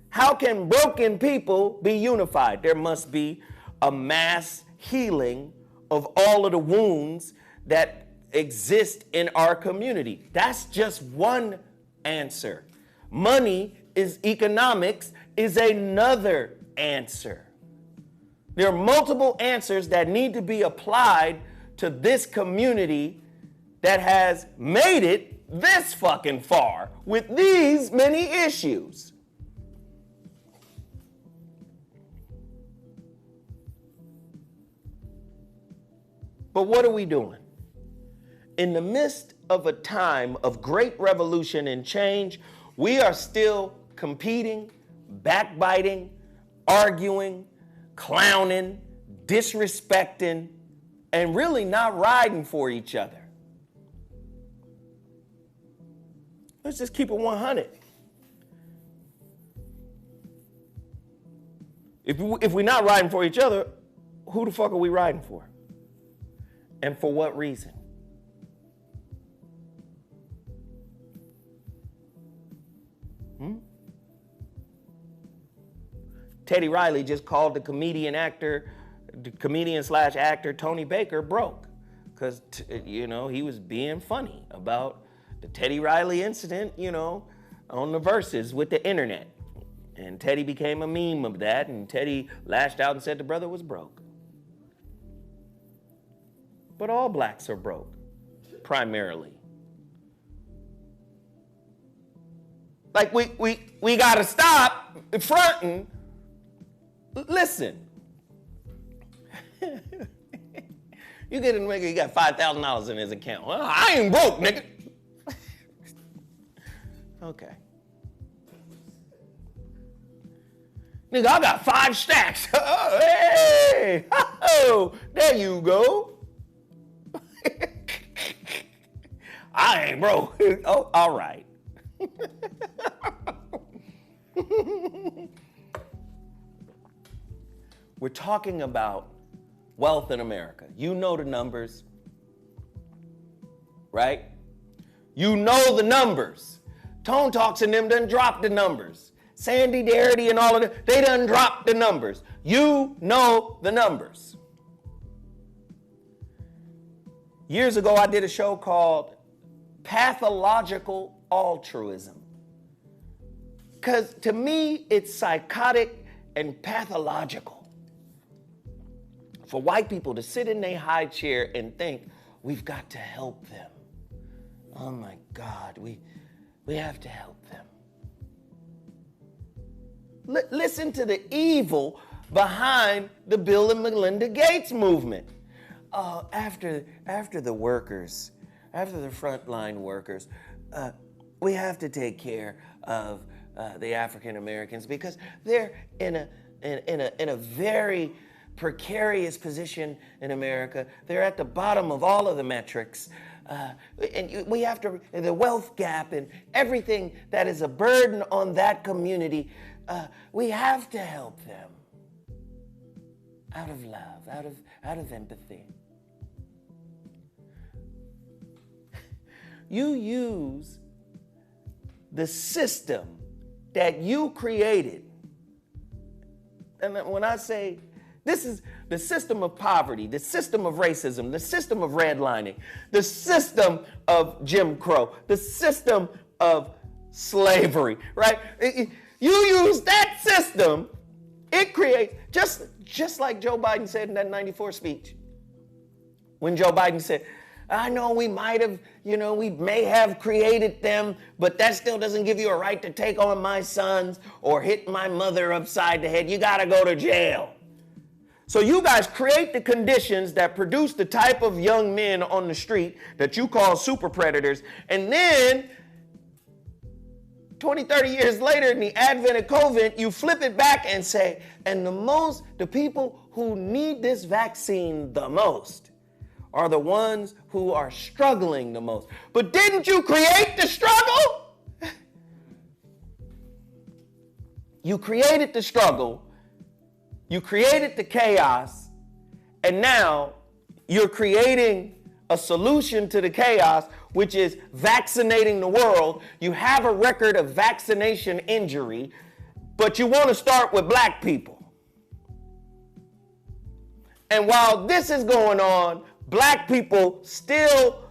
How can broken people be unified? There must be a mass healing of all of the wounds that exist in our community. That's just one answer. Economics is another answer. There are multiple answers that need to be applied to this community that has made it this fucking far with these many issues. But what are we doing? In the midst of a time of great revolution and change, we are still competing, backbiting, arguing, clowning, disrespecting, and really not riding for each other. Let's just keep it 100. If we're not riding for each other, who the fuck are we riding for? And for what reason? Teddy Riley just called the comedian/actor Tony Baker broke because, he was being funny about the Teddy Riley incident, on the verses with the internet. And Teddy became a meme of that, and Teddy lashed out and said the brother was broke. But all blacks are broke, primarily. Like, we gotta stop fronting. Listen. You get a nigga, he got $5,000 in his account. Well, I ain't broke, nigga. Okay. Nigga, I got 5 stacks. Oh, hey! Oh, there you go. I ain't broke. Oh, all right. We're talking about wealth in America. You know the numbers, right? You know the numbers. Tone Talks and them done dropped the numbers. Sandy Darity and all of them, they done dropped the numbers. You know the numbers. Years ago, I did a show called Pathological Altruism. Because to me, it's psychotic and pathological for white people to sit in their high chair and think, we've got to help them. Oh my God, we have to help them. Listen to the evil behind the Bill and Melinda Gates movement. After the workers, after the frontline workers, we have to take care of the African Americans because they're in in a very precarious position in America. They're at the bottom of all of the metrics. We have to, the wealth gap and everything that is a burden on that community, we have to help them out of love, out of empathy. You use the system that you created. And when I say this is the system of poverty, the system of racism, the system of redlining, the system of Jim Crow, the system of slavery, right? You use that system, it creates, just like Joe Biden said in that 94 speech. When Joe Biden said, I know we might have, we may have created them, but that still doesn't give you a right to take on my sons or hit my mother upside the head. You got to go to jail. So you guys create the conditions that produce the type of young men on the street that you call super predators. And then 20, 30 years later in the advent of COVID, you flip it back and say, and the people who need this vaccine the most are the ones who are struggling the most. But didn't you create the struggle? You created the struggle, you created the chaos, and now you're creating a solution to the chaos, which is vaccinating the world. You have a record of vaccination injury, but you want to start with black people. And while this is going on, black people still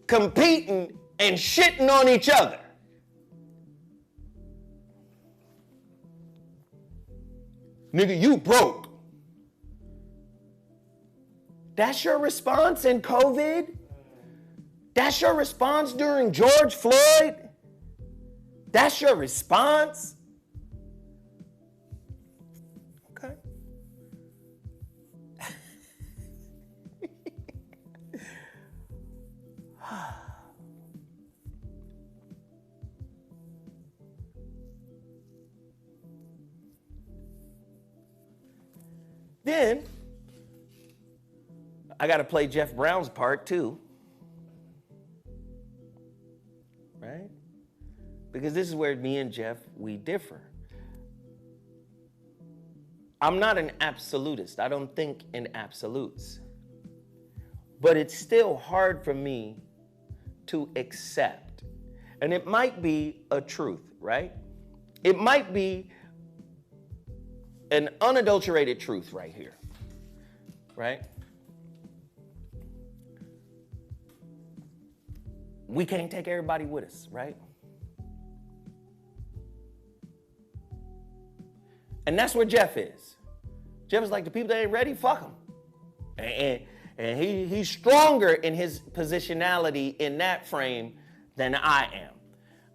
competing and shitting on each other. Nigga, you broke. That's your response in COVID? That's your response during George Floyd? That's your response? Okay. Then, I got to play Jeff Brown's part too. Right? Because this is where me and Jeff, we differ. I'm not an absolutist. I don't think in absolutes. But it's still hard for me to accept. And it might be a truth, right? It might be an unadulterated truth right here, right? We can't take everybody with us, right? And that's where Jeff is. Jeff is like, the people that ain't ready, fuck them. And he's stronger in his positionality in that frame than I am.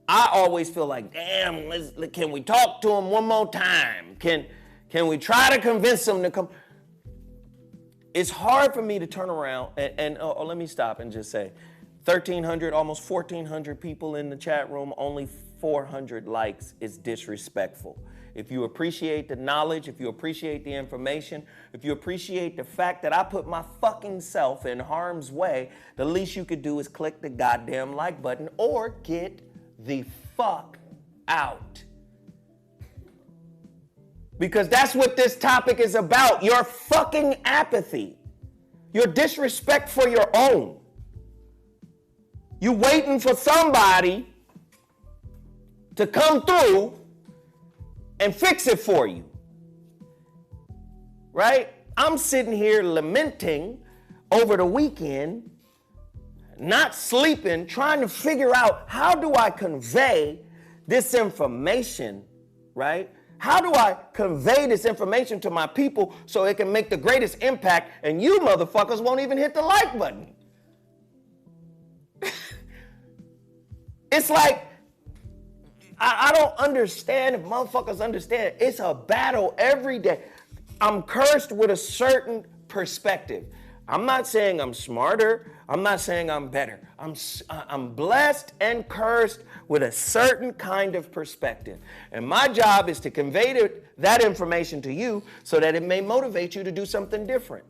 I always feel like, damn, can we talk to him one more time? Can we try to convince them to come? It's hard for me to turn around and let me stop and just say, 1,300, almost 1,400 people in the chat room, only 400 likes is disrespectful. If you appreciate the knowledge, if you appreciate the information, if you appreciate the fact that I put my fucking self in harm's way, the least you could do is click the goddamn like button or get the fuck out. Because that's what this topic is about. Your fucking apathy. Your disrespect for your own. You waiting for somebody to come through and fix it for you. Right? I'm sitting here lamenting over the weekend, not sleeping, trying to figure out how do I convey this information, right? How do I convey this information to my people so it can make the greatest impact and you motherfuckers won't even hit the like button? It's like, I don't understand if motherfuckers understand. It's a battle every day. I'm cursed with a certain perspective. I'm not saying I'm smarter. I'm not saying I'm better. I'm blessed and cursed with a certain kind of perspective. And my job is to convey that information to you so that it may motivate you to do something different.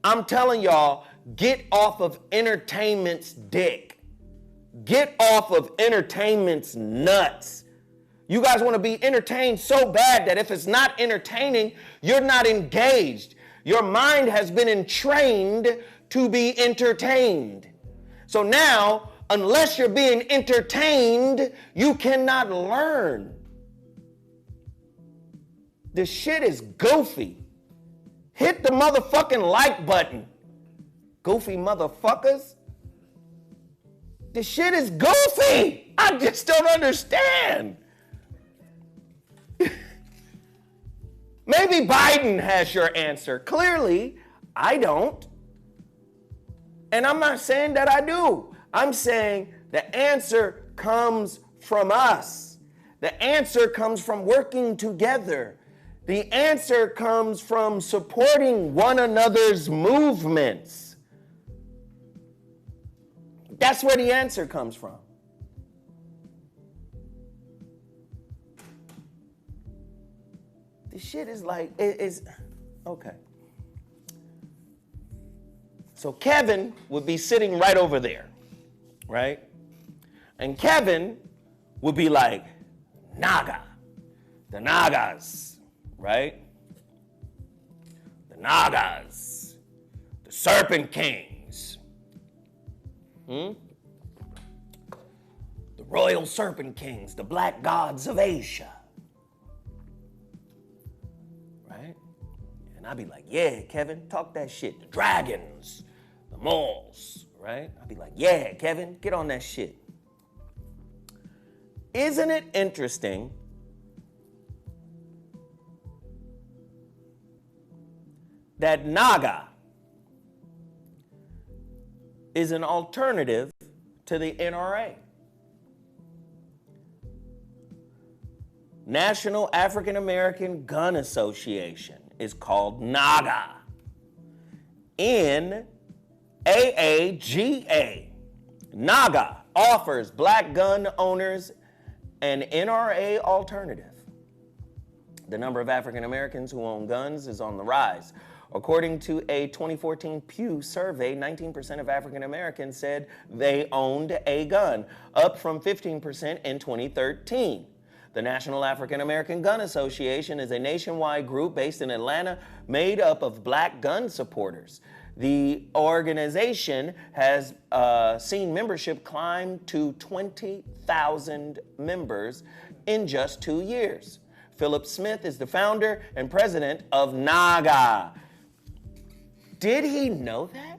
I'm telling y'all, get off of entertainment's dick. Get off of entertainment's nuts. You guys want to be entertained so bad that if it's not entertaining, you're not engaged. Your mind has been entrained to be entertained. So now, unless you're being entertained, you cannot learn. This shit is goofy. Hit the motherfucking like button. Goofy motherfuckers. This shit is goofy. I just don't understand. Maybe Biden has your answer. Clearly, I don't. And I'm not saying that I do. I'm saying the answer comes from us. The answer comes from working together. The answer comes from supporting one another's movements. That's where the answer comes from. This shit is like, it's okay. So Kevin would be sitting right over there, right? And Kevin would be like, Naga, the Nagas, right? The Nagas, the Serpent Kings, the Royal Serpent Kings, the Black Gods of Asia, right? And I'd be like, yeah, Kevin, talk that shit. The dragons, the moles, right? I'd be like, yeah, Kevin, get on that shit. Isn't it interesting that Naga is an alternative to the NRA? National African American Gun Association is called NAGA. NAAGA. NAGA offers black gun owners an NRA alternative. The number of African Americans who own guns is on the rise. According to a 2014 Pew survey, 19% of African Americans said they owned a gun, up from 15% in 2013. The National African American Gun Association is a nationwide group based in Atlanta made up of black gun supporters. The organization has seen membership climb to 20,000 members in just 2 years. Philip Smith is the founder and president of NAGA. Did he know that?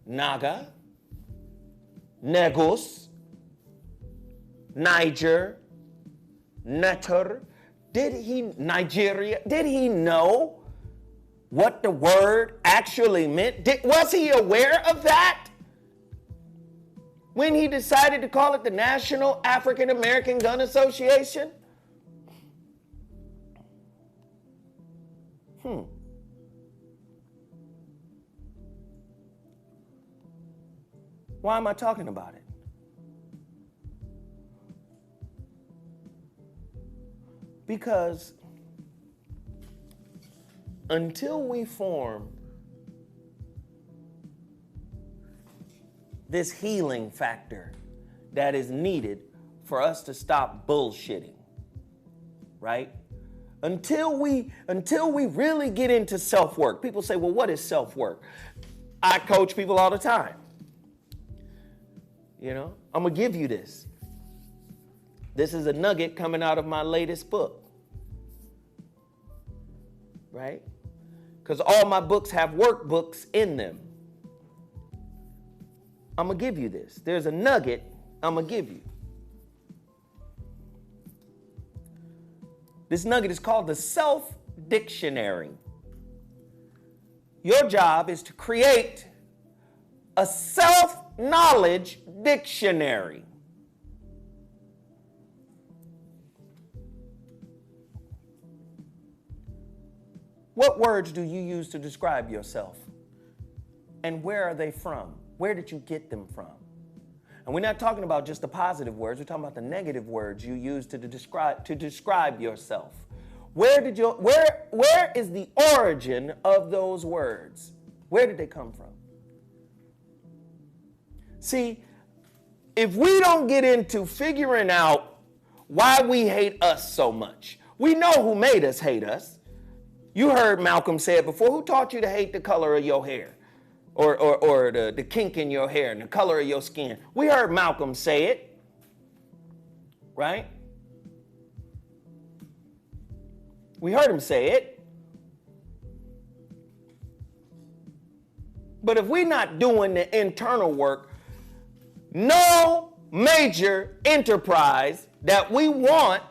NAGA, Negus, Niger, Netter, Nigeria, did he know what the word actually meant? Was he aware of that when he decided to call it the National African American Gun Association? Why am I talking about it? Because until we form this healing factor that is needed for us to stop bullshitting, right? Until we really get into self-work. People say, well, what is self-work? I coach people all the time. You know, I'm gonna give you this. This is a nugget coming out of my latest book, right? Because all my books have workbooks in them. I'm gonna give you this. There's a nugget I'm gonna give you. This nugget is called the self-dictionary. Your job is to create a self-knowledge dictionary. What words do you use to describe yourself? And where are they from? Where did you get them from? And we're not talking about just the positive words. We're talking about the negative words you use to describe yourself. Where is the origin of those words? Where did they come from? See, if we don't get into figuring out why we hate us so much, we know who made us hate us. You heard Malcolm say it before. Who taught you to hate the color of your hair? Or the kink in your hair and the color of your skin? We heard Malcolm say it, right? We heard him say it. But if we're not doing the internal work, no major enterprise that we want,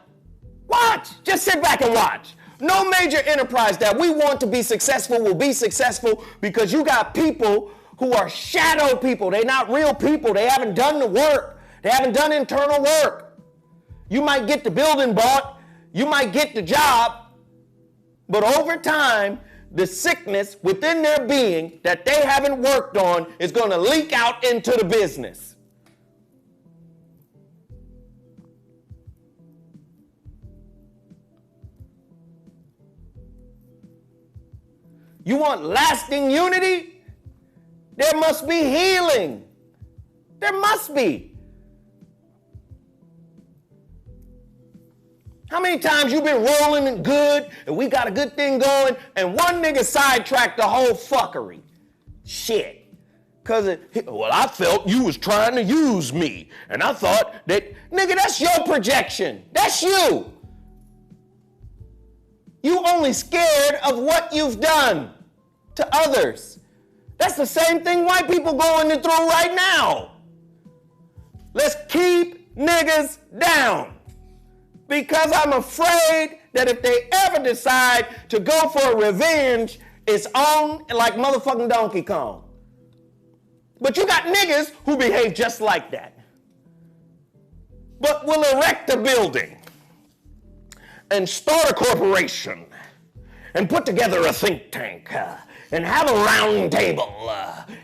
watch, just sit back and watch. No major enterprise that we want to be successful will be successful because you got people who are shadow people. They're not real people. They haven't done the work. They haven't done internal work. You might get the building bought. You might get the job. But over time, the sickness within their being that they haven't worked on is going to leak out into the business. You want lasting unity? There must be healing. There must be. How many times you been rolling and good and we got a good thing going and one nigga sidetracked the whole fuckery? Shit. Well, I felt you was trying to use me and I thought that, nigga, that's your projection. That's you. You only scared of what you've done to others. That's the same thing white people going through right now. Let's keep niggas down. Because I'm afraid that if they ever decide to go for revenge, it's on like motherfucking Donkey Kong. But you got niggas who behave just like that. But will erect a building and start a corporation and put together a think tank and have a round table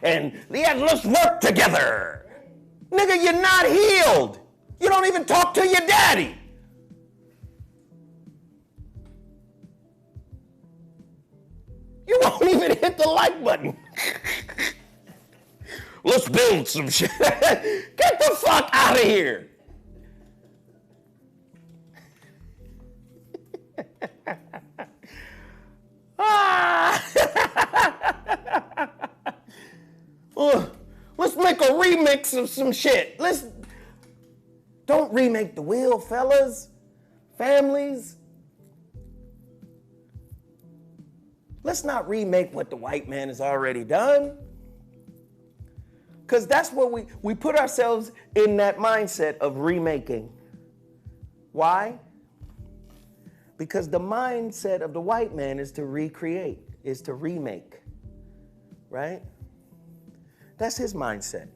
and yeah, let's work together. Nigga, you're not healed. You don't even talk to your daddy. You won't even hit the like button. Let's build some shit. Get the fuck out of here. Let's make a remix of some shit. Don't remake the wheel, fellas, families. Let's not remake what the white man has already done. Because that's what we put ourselves in that mindset of remaking. Why? Because the mindset of the white man is to recreate, is to remake, right? That's his mindset.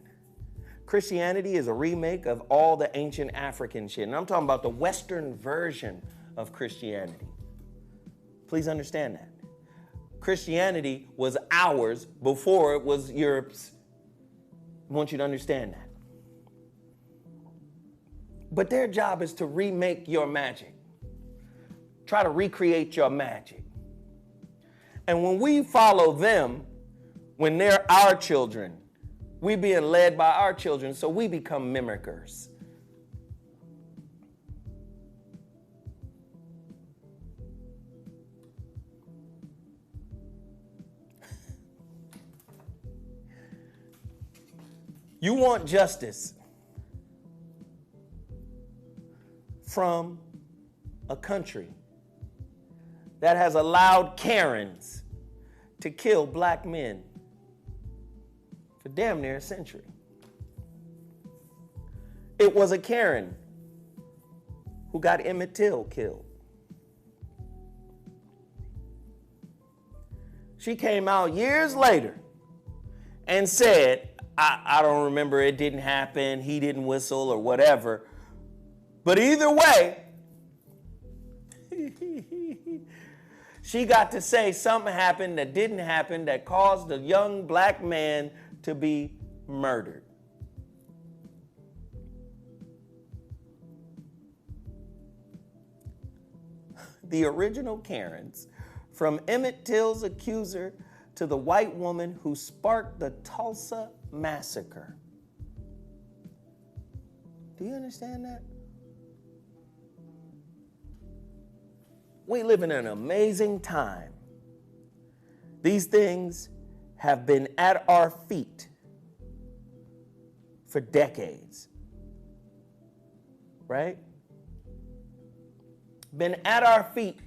Christianity is a remake of all the ancient African shit. And I'm talking about the Western version of Christianity. Please understand that. Christianity was ours before it was Europe's. I want you to understand that. But their job is to remake your magic. Try to recreate your magic. And when we follow them, when they're our children, we being led by our children, so we become mimickers. You want justice from a country that has allowed Karens to kill black men for damn near a century. It was a Karen who got Emmett Till killed. She came out years later and said, I don't remember, it didn't happen, he didn't whistle or whatever. But either way, she got to say something happened that didn't happen that caused a young black man to be murdered. the original Karens, from Emmett Till's accuser to the white woman who sparked the Tulsa massacre. Do you understand that? We live in an amazing time. These things have been at our feet for decades, right? Been at our feet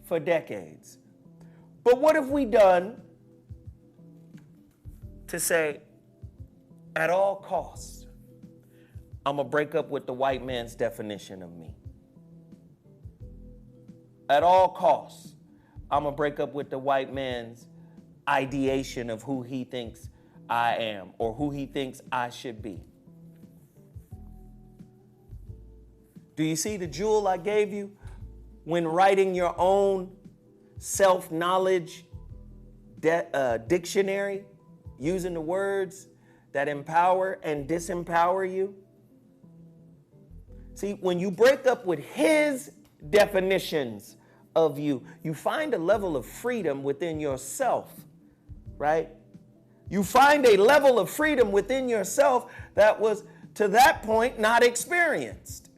for decades. But what have we done to say, at all costs, I'm gonna break up with the white man's definition of me? At all costs, I'm gonna break up with the white man's ideation of who he thinks I am or who he thinks I should be. Do you see the jewel I gave you when writing your own self-knowledge dictionary, using the words that empower and disempower you? See, when you break up with his definitions of you, you find a level of freedom within yourself, right? You find a level of freedom within yourself that was, to that point, not experienced.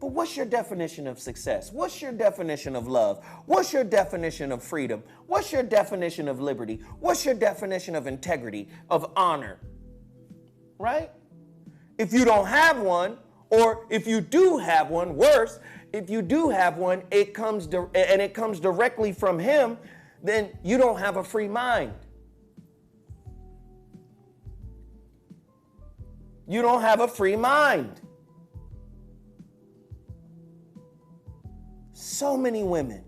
But what's your definition of success? What's your definition of love? What's your definition of freedom? What's your definition of liberty? What's your definition of integrity, of honor? Right? If you don't have one, or if you do have one, worse, if you do have one, it comes directly from him, then you don't have a free mind. You don't have a free mind. So many women,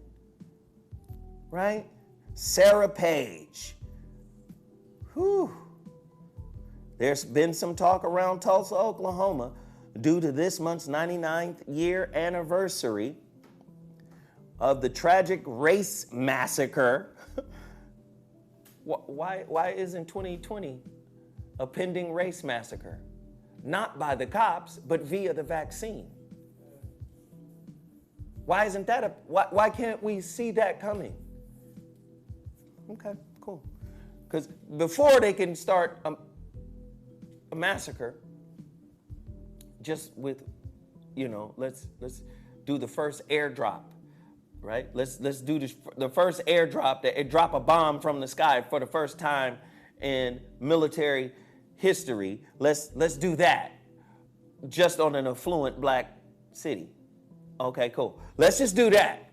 right? Sarah Page. Whew. There's been some talk around Tulsa, Oklahoma, due to this month's 99th year anniversary of the tragic race massacre. Why isn't 2020 a pending race massacre? Not by the cops, but via the vaccine. Why isn't that why can't we see that coming? Okay, cool. Because before they can start a massacre, just with, let's do the first airdrop, right? Let's do the first airdrop, that drop a bomb from the sky for the first time in military history. Let's do that just on an affluent black city. Okay, cool. Let's just do that.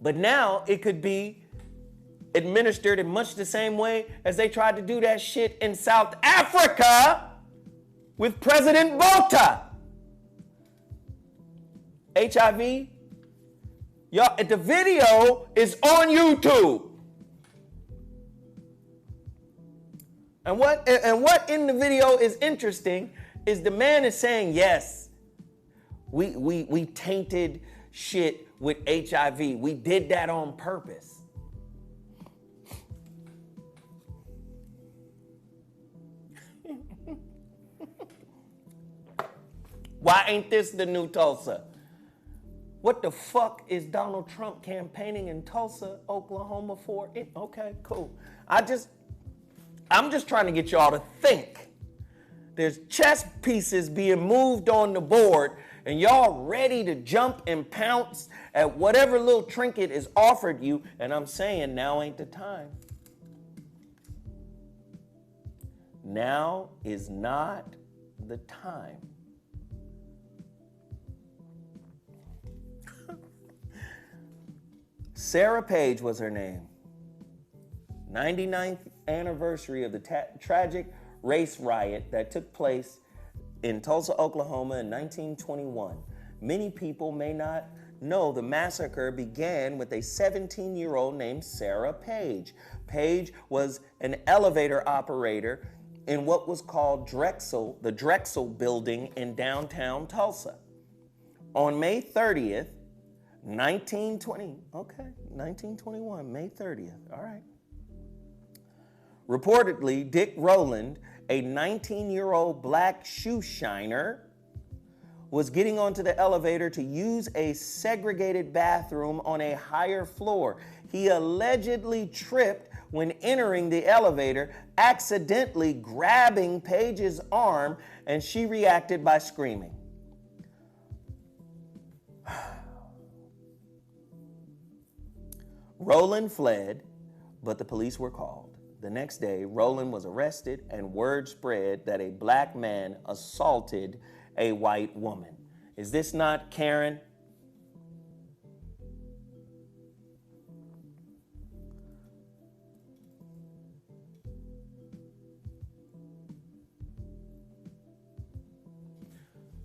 But now it could be administered in much the same way as they tried to do that shit in South Africa with President Botha. HIV. Y'all, the video is on YouTube. And what in the video is interesting is the man is saying, yes, we tainted shit with HIV. We did that on purpose. Why ain't this the new Tulsa? What the fuck is Donald Trump campaigning in Tulsa, Oklahoma for? Okay, cool. I'm just trying to get y'all to think. There's chess pieces being moved on the board, and y'all ready to jump and pounce at whatever little trinket is offered you, and I'm saying now ain't the time. Now is not the time. Sarah Page was her name. 99th anniversary of the tragic race riot that took place in Tulsa, Oklahoma in 1921. Many people may not know the massacre began with a 17-year-old named Sarah Page. Page was an elevator operator in what was called the Drexel building in downtown Tulsa. On May 30th, 1921, May 30th, all right. Reportedly, Dick Rowland, a 19-year-old black shoe shiner, was getting onto the elevator to use a segregated bathroom on a higher floor. He allegedly tripped when entering the elevator, accidentally grabbing Paige's arm, and she reacted by screaming. Roland fled, but the police were called. The next day, Roland was arrested, and word spread that a black man assaulted a white woman. Is this not Karen?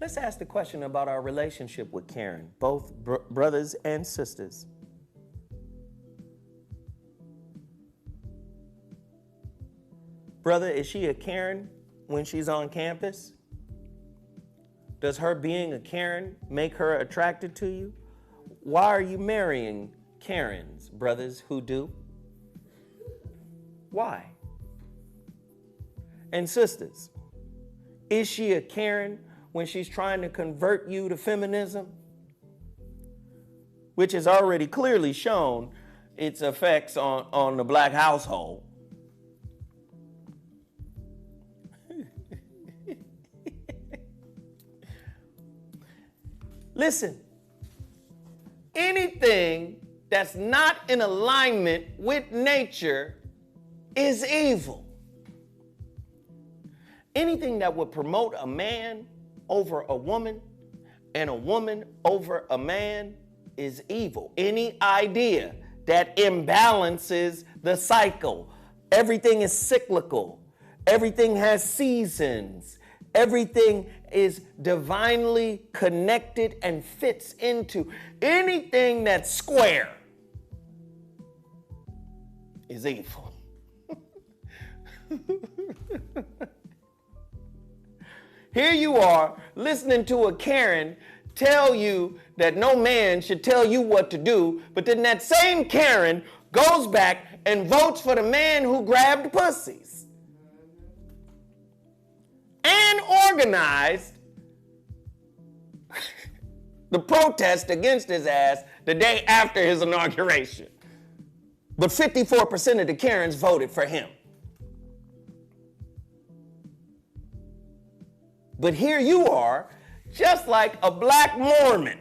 Let's ask the question about our relationship with Karen, both brothers and sisters. Brother, is she a Karen when she's on campus? Does her being a Karen make her attracted to you? Why are you marrying Karens, brothers who do? Why? And sisters, is she a Karen when she's trying to convert you to feminism? Which has already clearly shown its effects on the black household. Listen, anything that's not in alignment with nature is evil. Anything that would promote a man over a woman and a woman over a man is evil. Any idea that imbalances the cycle, everything is cyclical, everything has seasons, everything is divinely connected and fits into anything that's square is evil. Here you are listening to a Karen tell you that no man should tell you what to do, but then that same Karen goes back and votes for the man who grabbed pussies and organized the protest against his ass the day after his inauguration. But 54% of the Karens voted for him. But here you are, just like a black Mormon.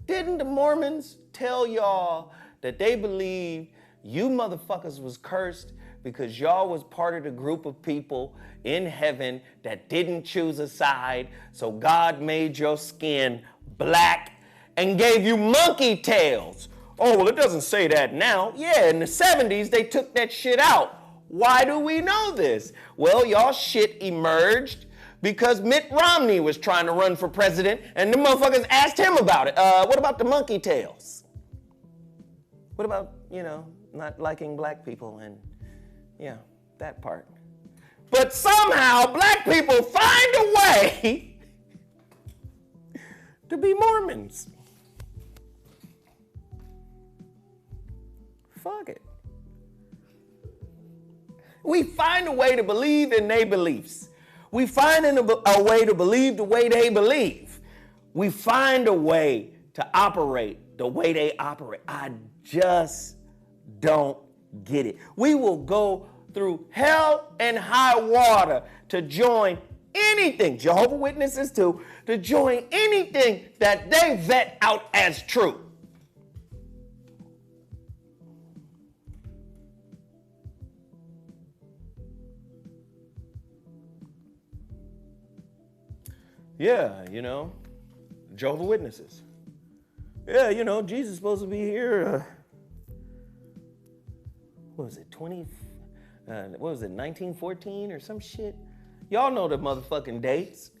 Didn't the Mormons tell y'all that they believe you motherfuckers was cursed because y'all was part of the group of people in heaven that didn't choose a side, so God made your skin black and gave you monkey tails? Oh, well, it doesn't say that now. Yeah, in the 70s, they took that shit out. Why do we know this? Well, y'all shit emerged because Mitt Romney was trying to run for president and the motherfuckers asked him about it. What about the monkey tails? What about, not liking black people and, that part. But somehow black people find a way to be Mormons. Fuck it. We find a way to believe in their beliefs. We find a way to believe the way they believe. We find a way to operate the way they operate. I just don't get it. We will go through hell and high water to join anything, Jehovah's Witnesses too, to join anything that they vet out as true. Yeah, Jehovah's Witnesses. Yeah, Jesus is supposed to be here. What was it, 1914 or some shit? Y'all know the motherfucking dates.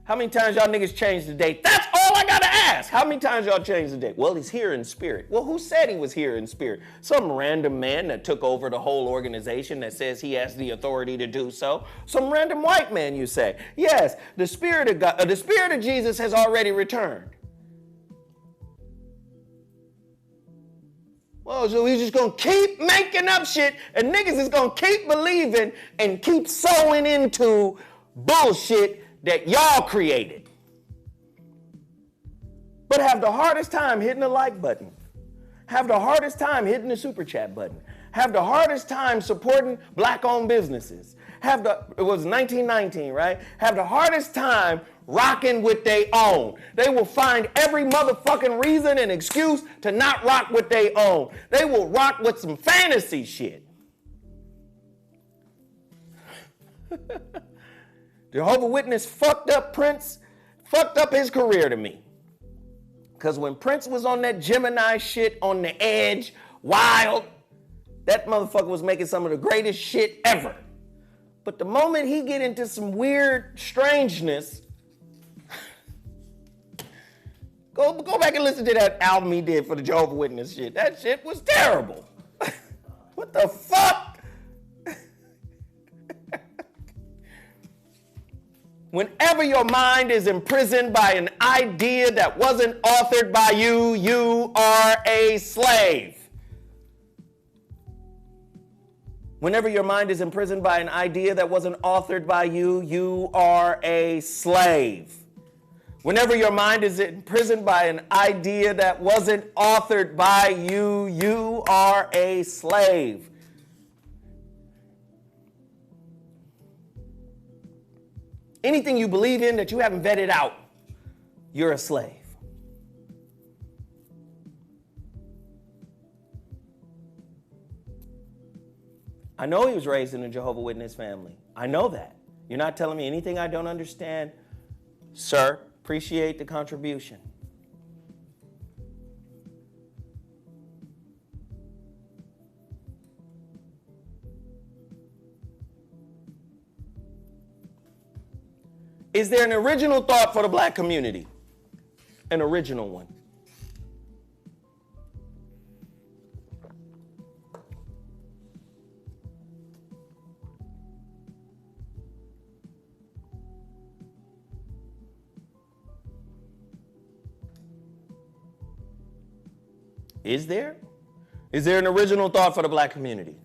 How many times y'all niggas changed the date? That's all I gotta ask. How many times y'all changed the date? Well, he's here in spirit. Well, who said he was here in spirit? Some random man that took over the whole organization that says he has the authority to do so. Some random white man, you say. Yes, the spirit of God, the spirit of Jesus has already returned. Well, so he's just gonna keep making up shit and niggas is gonna keep believing and keep sowing into bullshit that y'all created. But have the hardest time hitting the like button. Have the hardest time hitting the super chat button. Have the hardest time supporting black-owned businesses. It was 1919, right? Have the hardest time rocking with they own. They will find every motherfucking reason and excuse to not rock with they own. They will rock with some fantasy shit. Jehovah's Witness fucked up Prince, fucked up his career to me. Because when Prince was on that Gemini shit, on the edge, wild, that motherfucker was making some of the greatest shit ever. But the moment he get into some weird strangeness, go back and listen to that album he did for the Jehovah's Witness shit. That shit was terrible. What the fuck? Whenever your mind is imprisoned by an idea that wasn't authored by you, you are a slave. Whenever your mind is imprisoned by an idea that wasn't authored by you, you are a slave. Whenever your mind is imprisoned by an idea that wasn't authored by you, you are a slave. Anything you believe in that you haven't vetted out, you're a slave. I know he was raised in a Jehovah's Witness family. I know that. You're not telling me anything I don't understand. Sir, appreciate the contribution. Is there an original thought for the black community? An original one. Is there? Is there an original thought for the black community?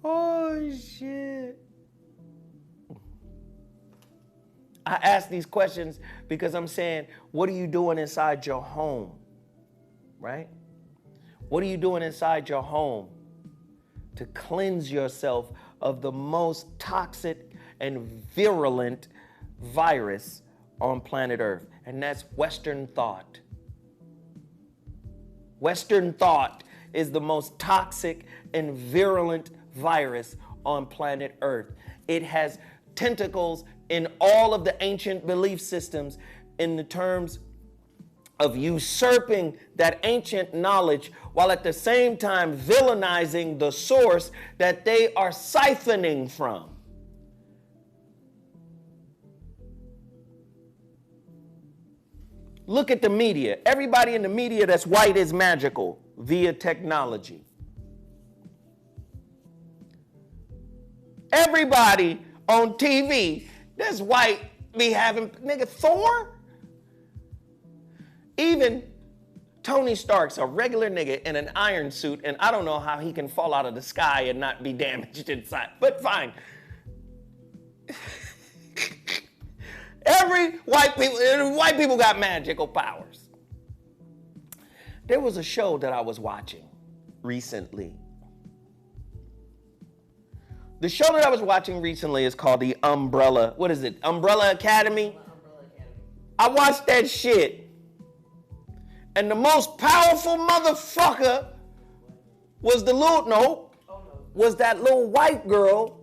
Oh, shit. I ask these questions because I'm saying, what are you doing inside your home? Right? What are you doing inside your home to cleanse yourself of the most toxic and virulent virus on planet Earth? And that's Western thought. Western thought is the most toxic and virulent virus on planet Earth. It has tentacles in all of the ancient belief systems in the terms of usurping that ancient knowledge while at the same time villainizing the source that they are siphoning from. Look at the media. Everybody in the media that's white is magical via technology. Everybody on TV that's white be having, nigga, Thor? Even Tony Stark's a regular nigga in an iron suit, and I don't know how he can fall out of the sky and not be damaged inside, but fine. White people got magical powers. There was a show that I was watching recently. The show that I was watching recently is called the Umbrella Academy? Umbrella Academy. I watched that shit. And the most powerful motherfucker was was that little white girl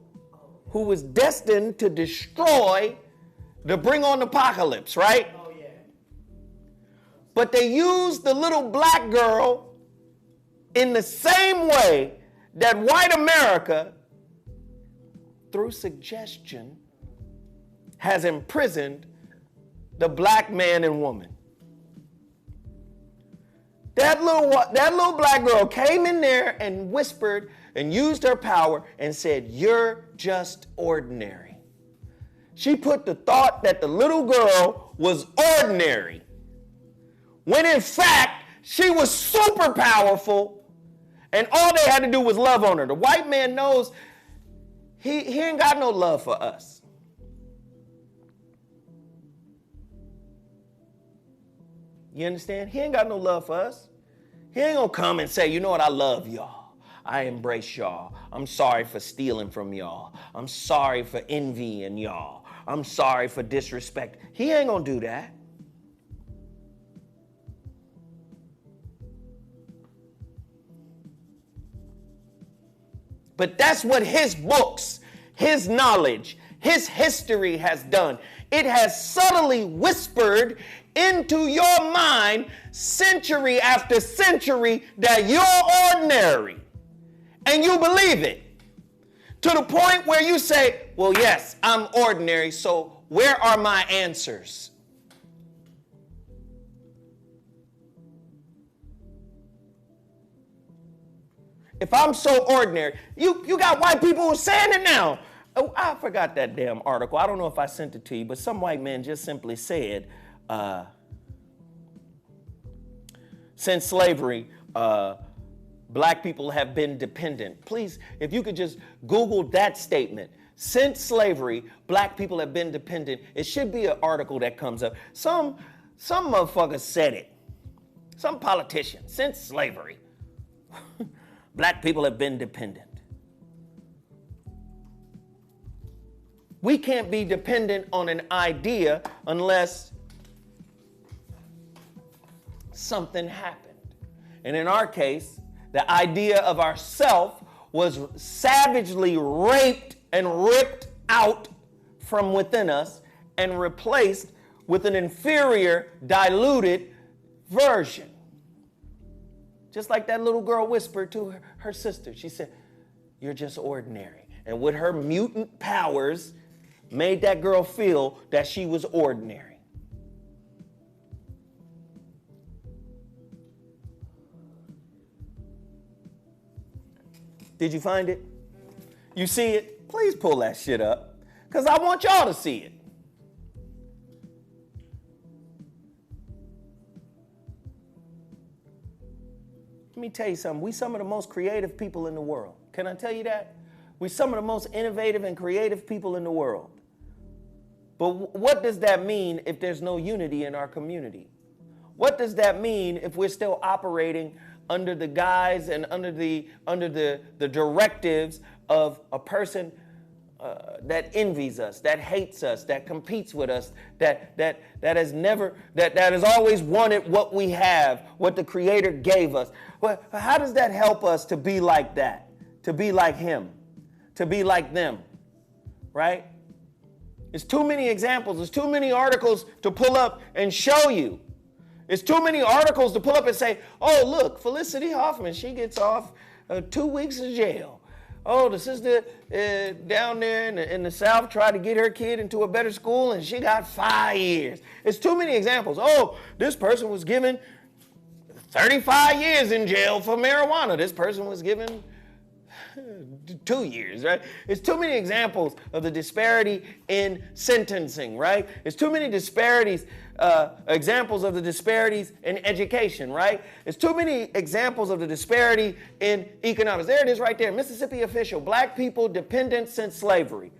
who was destined to destroy, to bring on the apocalypse, right? Oh, yeah. But they used the little black girl in the same way that white America, through suggestion, has imprisoned the black man and woman. That little black girl came in there and whispered and used her power and said, "You're just ordinary." She put the thought that the little girl was ordinary, when in fact she was super powerful, and all they had to do was love on her. The white man knows he ain't got no love for us. You understand? He ain't got no love for us. He ain't gonna come and say, "You know what, I love y'all. I embrace y'all. I'm sorry for stealing from y'all. I'm sorry for envying y'all. I'm sorry for disrespect." He ain't gonna do that. But that's what his books, his knowledge, his history has done. It has subtly whispered into your mind century after century that you're ordinary. And you believe it. To the point where you say, "Well, yes, I'm ordinary, so where are my answers?" If I'm so ordinary, you got white people who are saying it now. Oh, I forgot that damn article. I don't know if I sent it to you, but some white man just simply said, since slavery, black people have been dependent. Please, if you could just Google that statement. Since slavery, black people have been dependent. It should be an article that comes up. Some motherfucker said it. Some politician. Since slavery, black people have been dependent. We can't be dependent on an idea unless something happened. And in our case, the idea of ourself was savagely raped and ripped out from within us and replaced with an inferior, diluted version. Just like that little girl whispered to her sister. She said, "You're just ordinary." And with her mutant powers, made that girl feel that she was ordinary. Did you find it? You see it? Please pull that shit up, because I want y'all to see it. Let me tell you something. We some of the most creative people in the world. Can I tell you that? We some of the most innovative and creative people in the world. But what does that mean if there's no unity in our community? What does that mean if we're still operating under the guise and under the directives of a person that envies us, that hates us, that competes with us, that has always wanted what we have, what the Creator gave us? Well, how does that help us to be like that, to be like Him, to be like them, right? There's too many examples. There's too many articles to pull up and show you. There's too many articles to pull up and say, "Oh, look, Felicity Huffman, she gets off 2 weeks in jail. Oh, the sister down there in the South tried to get her kid into a better school and she got 5 years." It's too many examples. Oh, this person was given 35 years in jail for marijuana. This person was given 2 years, right? It's too many examples of the disparity in sentencing, right? It's too many examples of the disparities in education, right? It's too many examples of the disparity in economics. There it is right there. Mississippi official, black people dependent since slavery.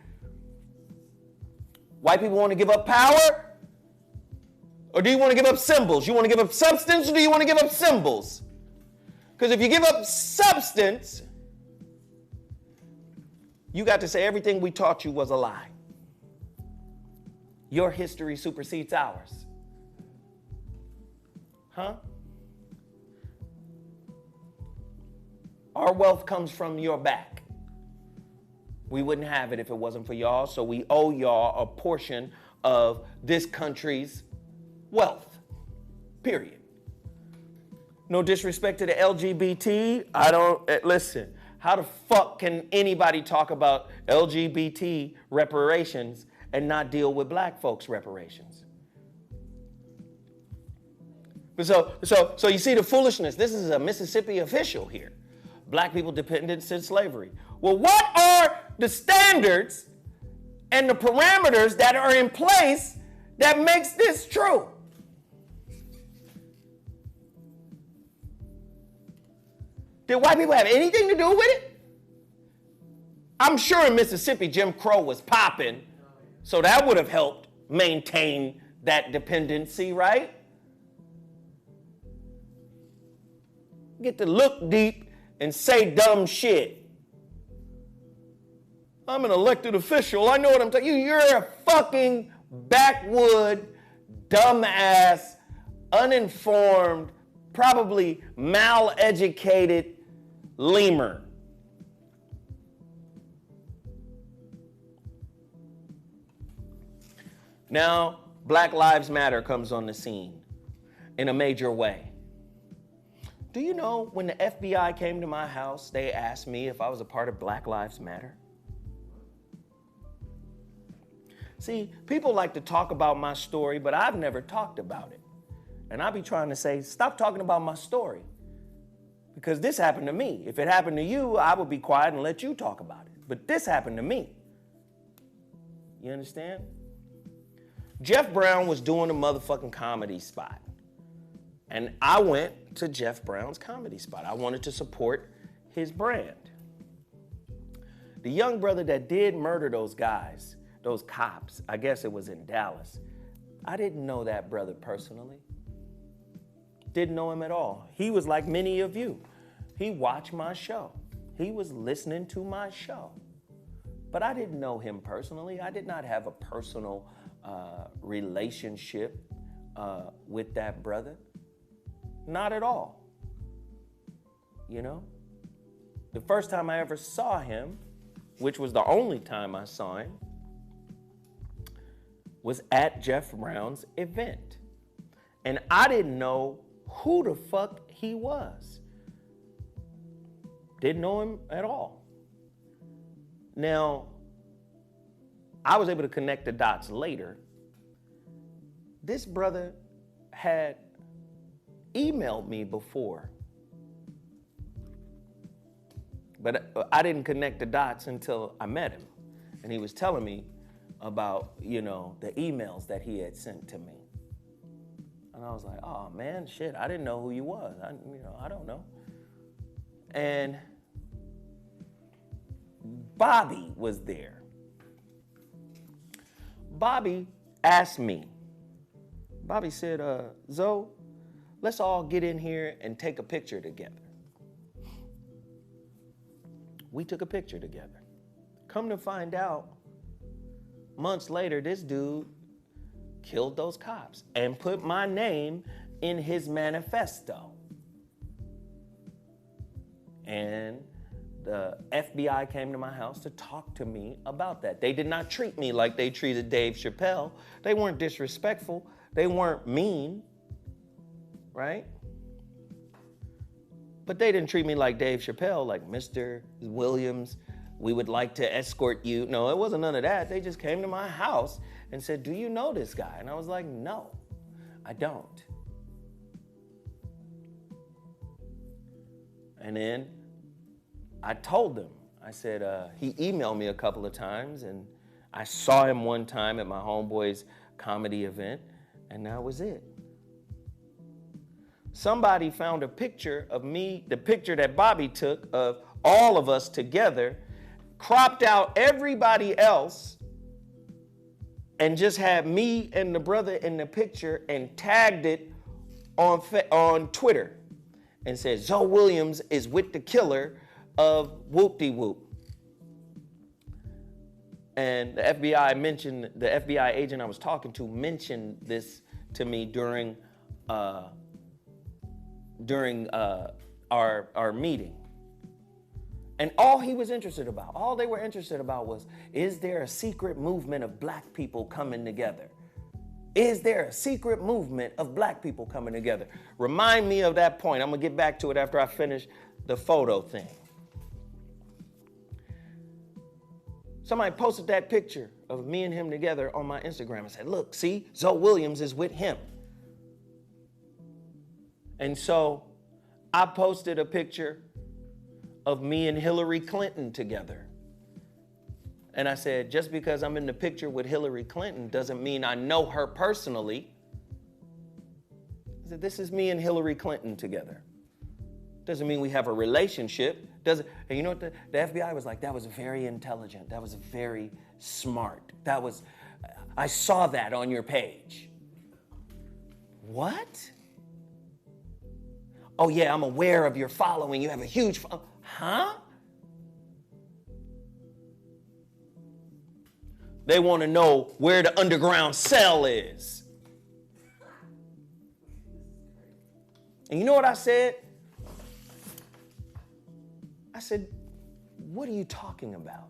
White people want to give up power? Or do you want to give up symbols? You want to give up substance, or do you want to give up symbols? Because if you give up substance, you got to say everything we taught you was a lie. Your history supersedes ours. Huh? Our wealth comes from your back. We wouldn't have it if it wasn't for y'all, so we owe y'all a portion of this country's wealth. Period. No disrespect to the LGBT. I don't, listen, how the fuck can anybody talk about LGBT reparations and not deal with black folks' reparations? So you see the foolishness. This is a Mississippi official here. Black people dependents in slavery. Well, what are the standards and the parameters that are in place that makes this true? Did white people have anything to do with it? I'm sure in Mississippi, Jim Crow was popping, so that would have helped maintain that dependency, right? Get to look deep and say dumb shit. I'm an elected official. I know what I'm telling you. You're a fucking backwood, dumbass, uninformed, probably mal-educated lemur. Now, Black Lives Matter comes on the scene in a major way. Do you know when the FBI came to my house, they asked me if I was a part of Black Lives Matter? See, people like to talk about my story, but I've never talked about it. And I be trying to say, stop talking about my story. Because this happened to me. If it happened to you, I would be quiet and let you talk about it. But this happened to me. You understand? Jeff Brown was doing a motherfucking comedy spot. And I went to Jeff Brown's comedy spot. I wanted to support his brand. The young brother that did murder those guys, those cops, I guess it was in Dallas. I didn't know that brother personally. Didn't know him at all. He was like many of you. He watched my show. He was listening to my show. But I didn't know him personally. I did not have a personal relationship with that brother. Not at all. You know? The first time I ever saw him, which was the only time I saw him, was at Jeff Brown's event. And I didn't know who the fuck he was. Didn't know him at all. Now, I was able to connect the dots later. This brother had emailed me before. But I didn't connect the dots until I met him. And he was telling me about, you know, the emails that he had sent to me. And I was like, oh man, shit, I didn't know who you was. I don't know. And Bobby was there. Bobby asked me, Bobby said, Zoe, let's all get in here and take a picture together. We took a picture together. Come to find out, months later, this dude killed those cops and put my name in his manifesto. And the FBI came to my house to talk to me about that. They did not treat me like they treated Dave Chappelle. They weren't disrespectful. They weren't mean, right? But they didn't treat me like Dave Chappelle, like Mr. Williams, we would like to escort you. No, it wasn't none of that. They just came to my house and said, do you know this guy? And I was like, no, I don't. And then I told them, I said, he emailed me a couple of times and I saw him one time at my homeboy's comedy event and that was it. Somebody found a picture of me, the picture that Bobby took of all of us together, cropped out everybody else and just had me and the brother in the picture and tagged it on Twitter and said, Zoe Williams is with the killer of Whoop-de-Whoop. And the FBI agent I was talking to mentioned this to me during our meeting. And all he was interested about, all they were interested about was, is there a secret movement of black people coming together? Is there a secret movement of black people coming together? Remind me of that point. I'm going to get back to it after I finish the photo thing. Somebody posted that picture of me and him together on my Instagram and said, look, see, Zoe Williams is with him. And so I posted a picture of me and Hillary Clinton together. And I said, just because I'm in the picture with Hillary Clinton doesn't mean I know her personally. I said, this is me and Hillary Clinton together. Doesn't mean we have a relationship. And you know what the FBI was like? That was very intelligent. That was very smart. I saw that on your page. What? Oh yeah, I'm aware of your following. You have a huge huh? They want to know where the underground cell is. And you know what I said? I said, what are you talking about?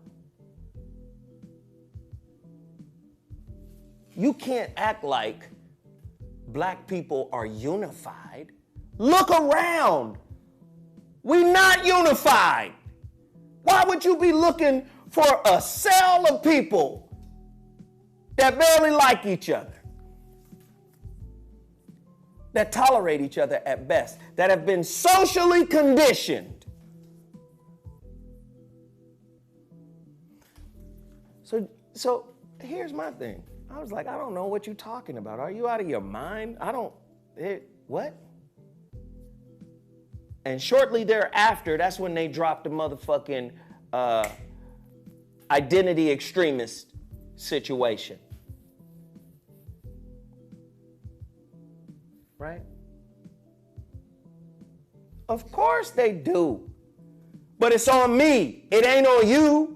You can't act like black people are unified. Look around. We're not unified. Why would you be looking for a cell of people that barely like each other, that tolerate each other at best, that have been socially conditioned? So here's my thing. I was like, I don't know what you're talking about. Are you out of your mind? What? And shortly thereafter, that's when they dropped the motherfucking identity extremist situation. Right? Of course they do. But it's on me. It ain't on you.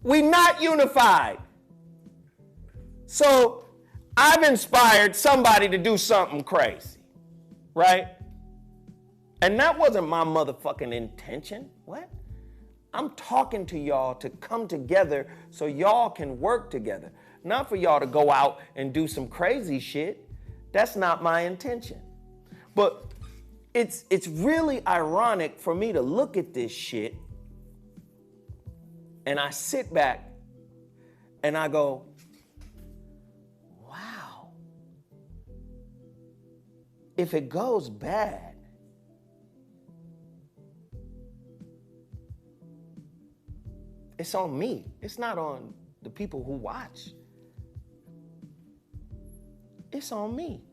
We not unified. So I've inspired somebody to do something crazy, right? And that wasn't my motherfucking intention. What? I'm talking to y'all to come together so y'all can work together. Not for y'all to go out and do some crazy shit. That's not my intention. But it's really ironic for me to look at this shit and I sit back and I go, wow, if it goes bad, it's on me. It's not on the people who watch. It's on me.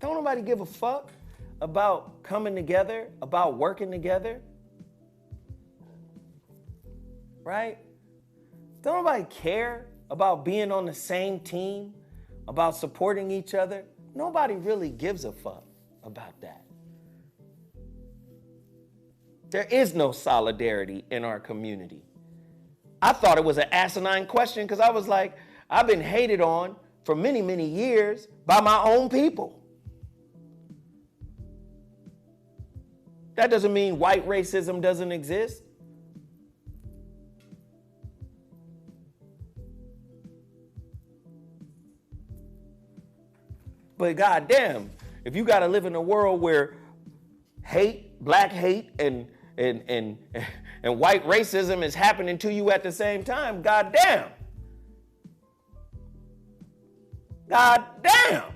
Don't nobody give a fuck about coming together, about working together, right? Don't nobody care about being on the same team, about supporting each other. Nobody really gives a fuck about that. There is no solidarity in our community. I thought it was an asinine question because I was like, I've been hated on for many, many years by my own people. That doesn't mean white racism doesn't exist. But goddamn, if you got to live in a world where hate, black hate, and white racism is happening to you at the same time, goddamn. Goddamn.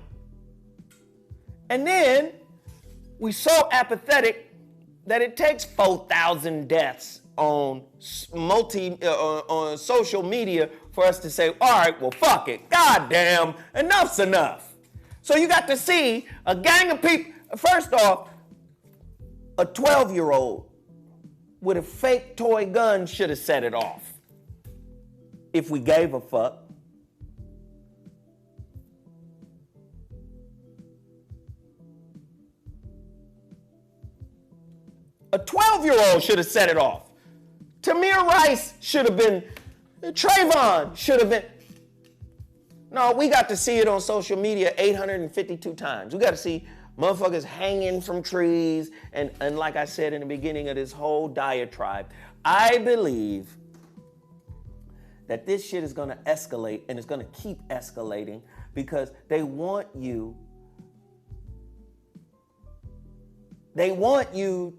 And then we so apathetic that it takes 4,000 deaths on on social media for us to say, all right, well, fuck it. Goddamn, enough's enough. So you got to see a gang of people. First off, a 12-year-old with a fake toy gun should have set it off. If we gave a fuck. A 12-year-old should have set it off. Tamir Rice should have been, Trayvon should have been. No, we got to see it on social media 852 times. We got to see Motherfuckers hanging from trees. And like I said in the beginning of this whole diatribe, I believe that this shit is gonna escalate, and it's gonna keep escalating because they want you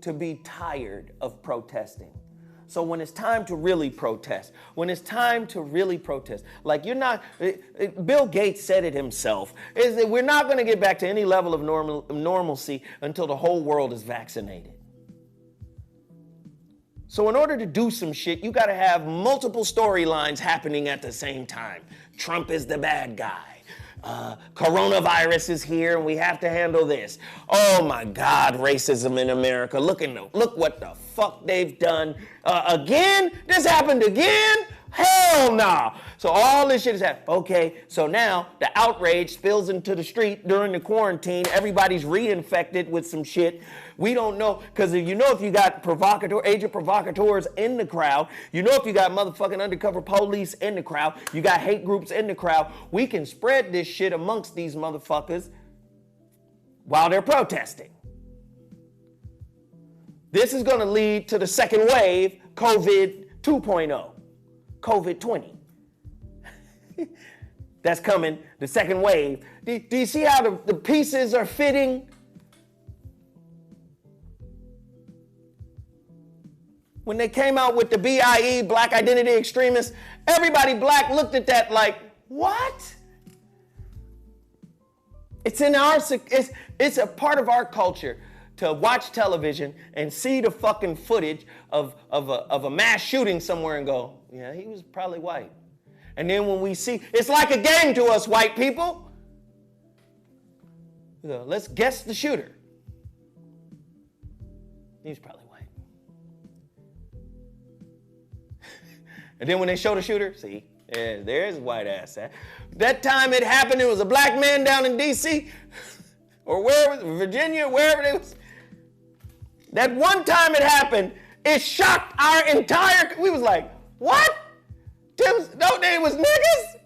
to be tired of protesting. So when it's time to really protest, like you're not, Bill Gates said it himself, is that we're not gonna get back to any level of normalcy until the whole world is vaccinated. So in order to do some shit, you gotta have multiple storylines happening at the same time. Trump is the bad guy. Coronavirus is here and we have to handle this. Oh my God, racism in America. Look what the fuck they've done. Again? This happened again? Hell no. So all this shit is happening. Okay, so now the outrage spills into the street during the quarantine. Everybody's reinfected with some shit. We don't know, because if you got agent provocateurs in the crowd, if you got motherfucking undercover police in the crowd, you got hate groups in the crowd, we can spread this shit amongst these motherfuckers while they're protesting. This is going to lead to the second wave, COVID 2.0, COVID 20. That's coming, the second wave. Do you see how the pieces are fitting? When they came out with the BIE, Black Identity Extremists, everybody black looked at that like, what? It's a part of our culture to watch television and see the fucking footage of a mass shooting somewhere and go, yeah, he was probably white. And then when we see, it's like a game to us white people. Let's guess the shooter. He was probably white. And then when they show the shooter, see, yeah, there's white ass. That time it happened, it was a black man down in D.C. or wherever, Virginia, wherever it was. That one time it happened, it shocked our entire, we was like, what? No, they was niggas?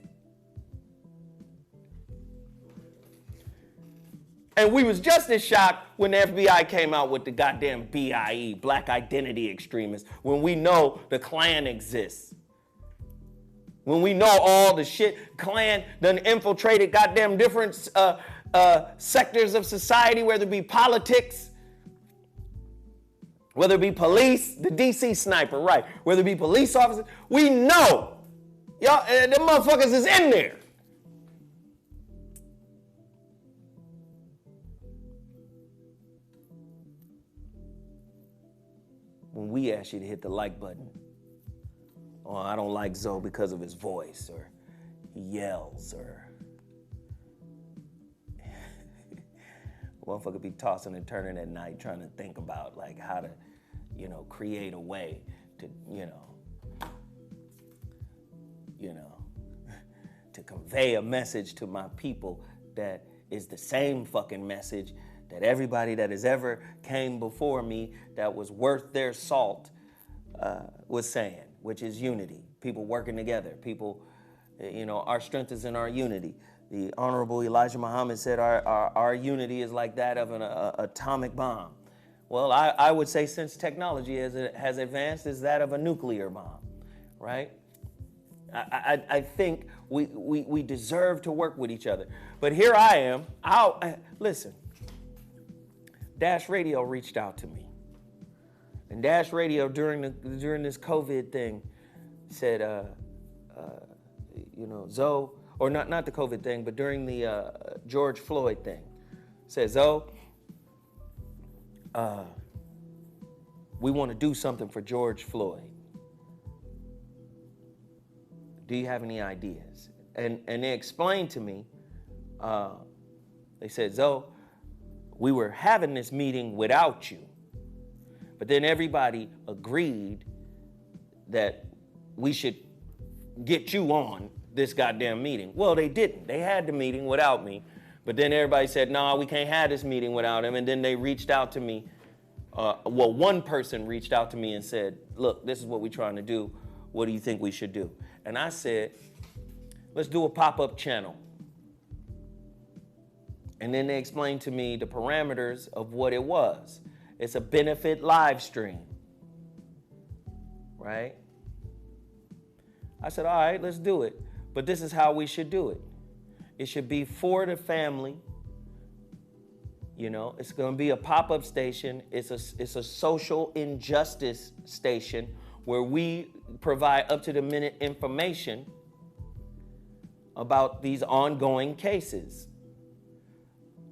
And we was just as shocked when the FBI came out with the goddamn BIE, Black Identity Extremists, when we know the Klan exists. When we know all the shit Klan done infiltrated goddamn different sectors of society, whether it be politics, whether it be police, the DC sniper, right, whether it be police officers, we know, y'all, them motherfuckers is in there. When we ask you to hit the like button, oh, I don't like Zoe because of his voice, or he yells, or motherfucker be tossing and turning at night trying to think about like how to, create a way to, to convey a message to my people that is the same fucking message that everybody that has ever came before me that was worth their salt was saying, which is unity. People working together. People, our strength is in our unity. The Honorable Elijah Muhammad said our unity is like that of an atomic bomb. Well, I would say since technology has advanced, is that of a nuclear bomb, right? I think we deserve to work with each other. But here I am. Listen, Dash Radio reached out to me. And Dash Radio during this COVID thing said, Zoe, or not the COVID thing, but during the George Floyd thing, said, Zoe, we want to do something for George Floyd. Do you have any ideas? And they explained to me, they said, Zoe, we were having this meeting without you. But then everybody agreed that we should get you on this goddamn meeting. Well, they didn't. They had the meeting without me. But then everybody said, no, we can't have this meeting without him. And then they reached out to me. One person reached out to me and said, look, this is what we're trying to do. What do you think we should do? And I said, let's do a pop-up channel. And then they explained to me the parameters of what it was. It's a benefit live stream, right? I said, all right, let's do it. But this is how we should do it. It should be for the family. You know, it's going to be a pop-up station. It's a social injustice station where we provide up-to-the-minute information about these ongoing cases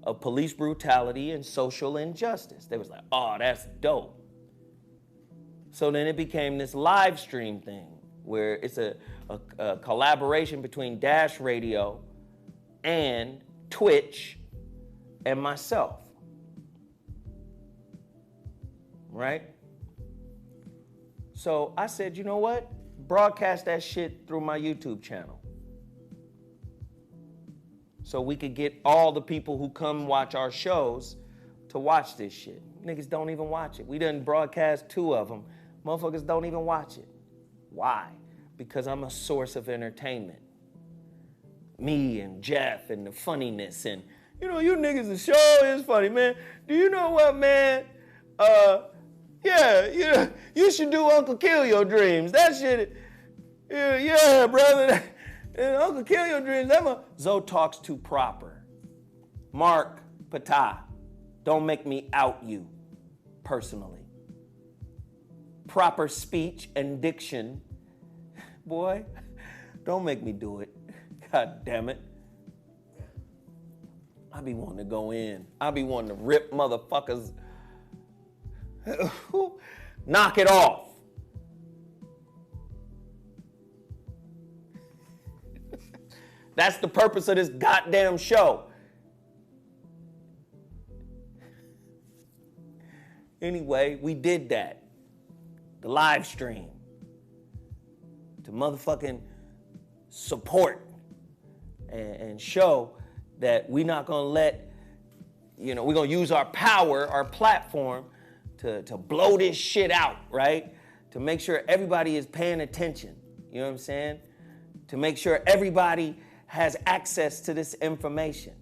of police brutality and social injustice. They was like, oh, that's dope. So then it became this live stream thing where it's a collaboration between Dash Radio and Twitch and myself, right? So I said, you know what? Broadcast that shit through my YouTube channel, so we could get all the people who come watch our shows to watch this shit. Niggas don't even watch it. We done broadcast 2 of them. Motherfuckers don't even watch it. Why? Because I'm a source of entertainment. Me and Jeff and the funniness and, you know, you niggas, the show is funny, man. Do you know what, man? Yeah, you should do Uncle Kill Your Dreams. That shit, yeah, brother. Uncle Kill Your Dreams. Zoe talks too proper. Mark Patah, don't make me out you personally. Proper speech and diction. Boy, don't make me do it. God damn it. I be wanting to go in. I be wanting to rip motherfuckers. Knock it off. That's the purpose of this goddamn show. Anyway, we did that. The live stream. To motherfucking support and show that we're not gonna let, we're gonna use our power, our platform to blow this shit out, right? To make sure everybody is paying attention. You know what I'm saying? To make sure everybody has access to this information.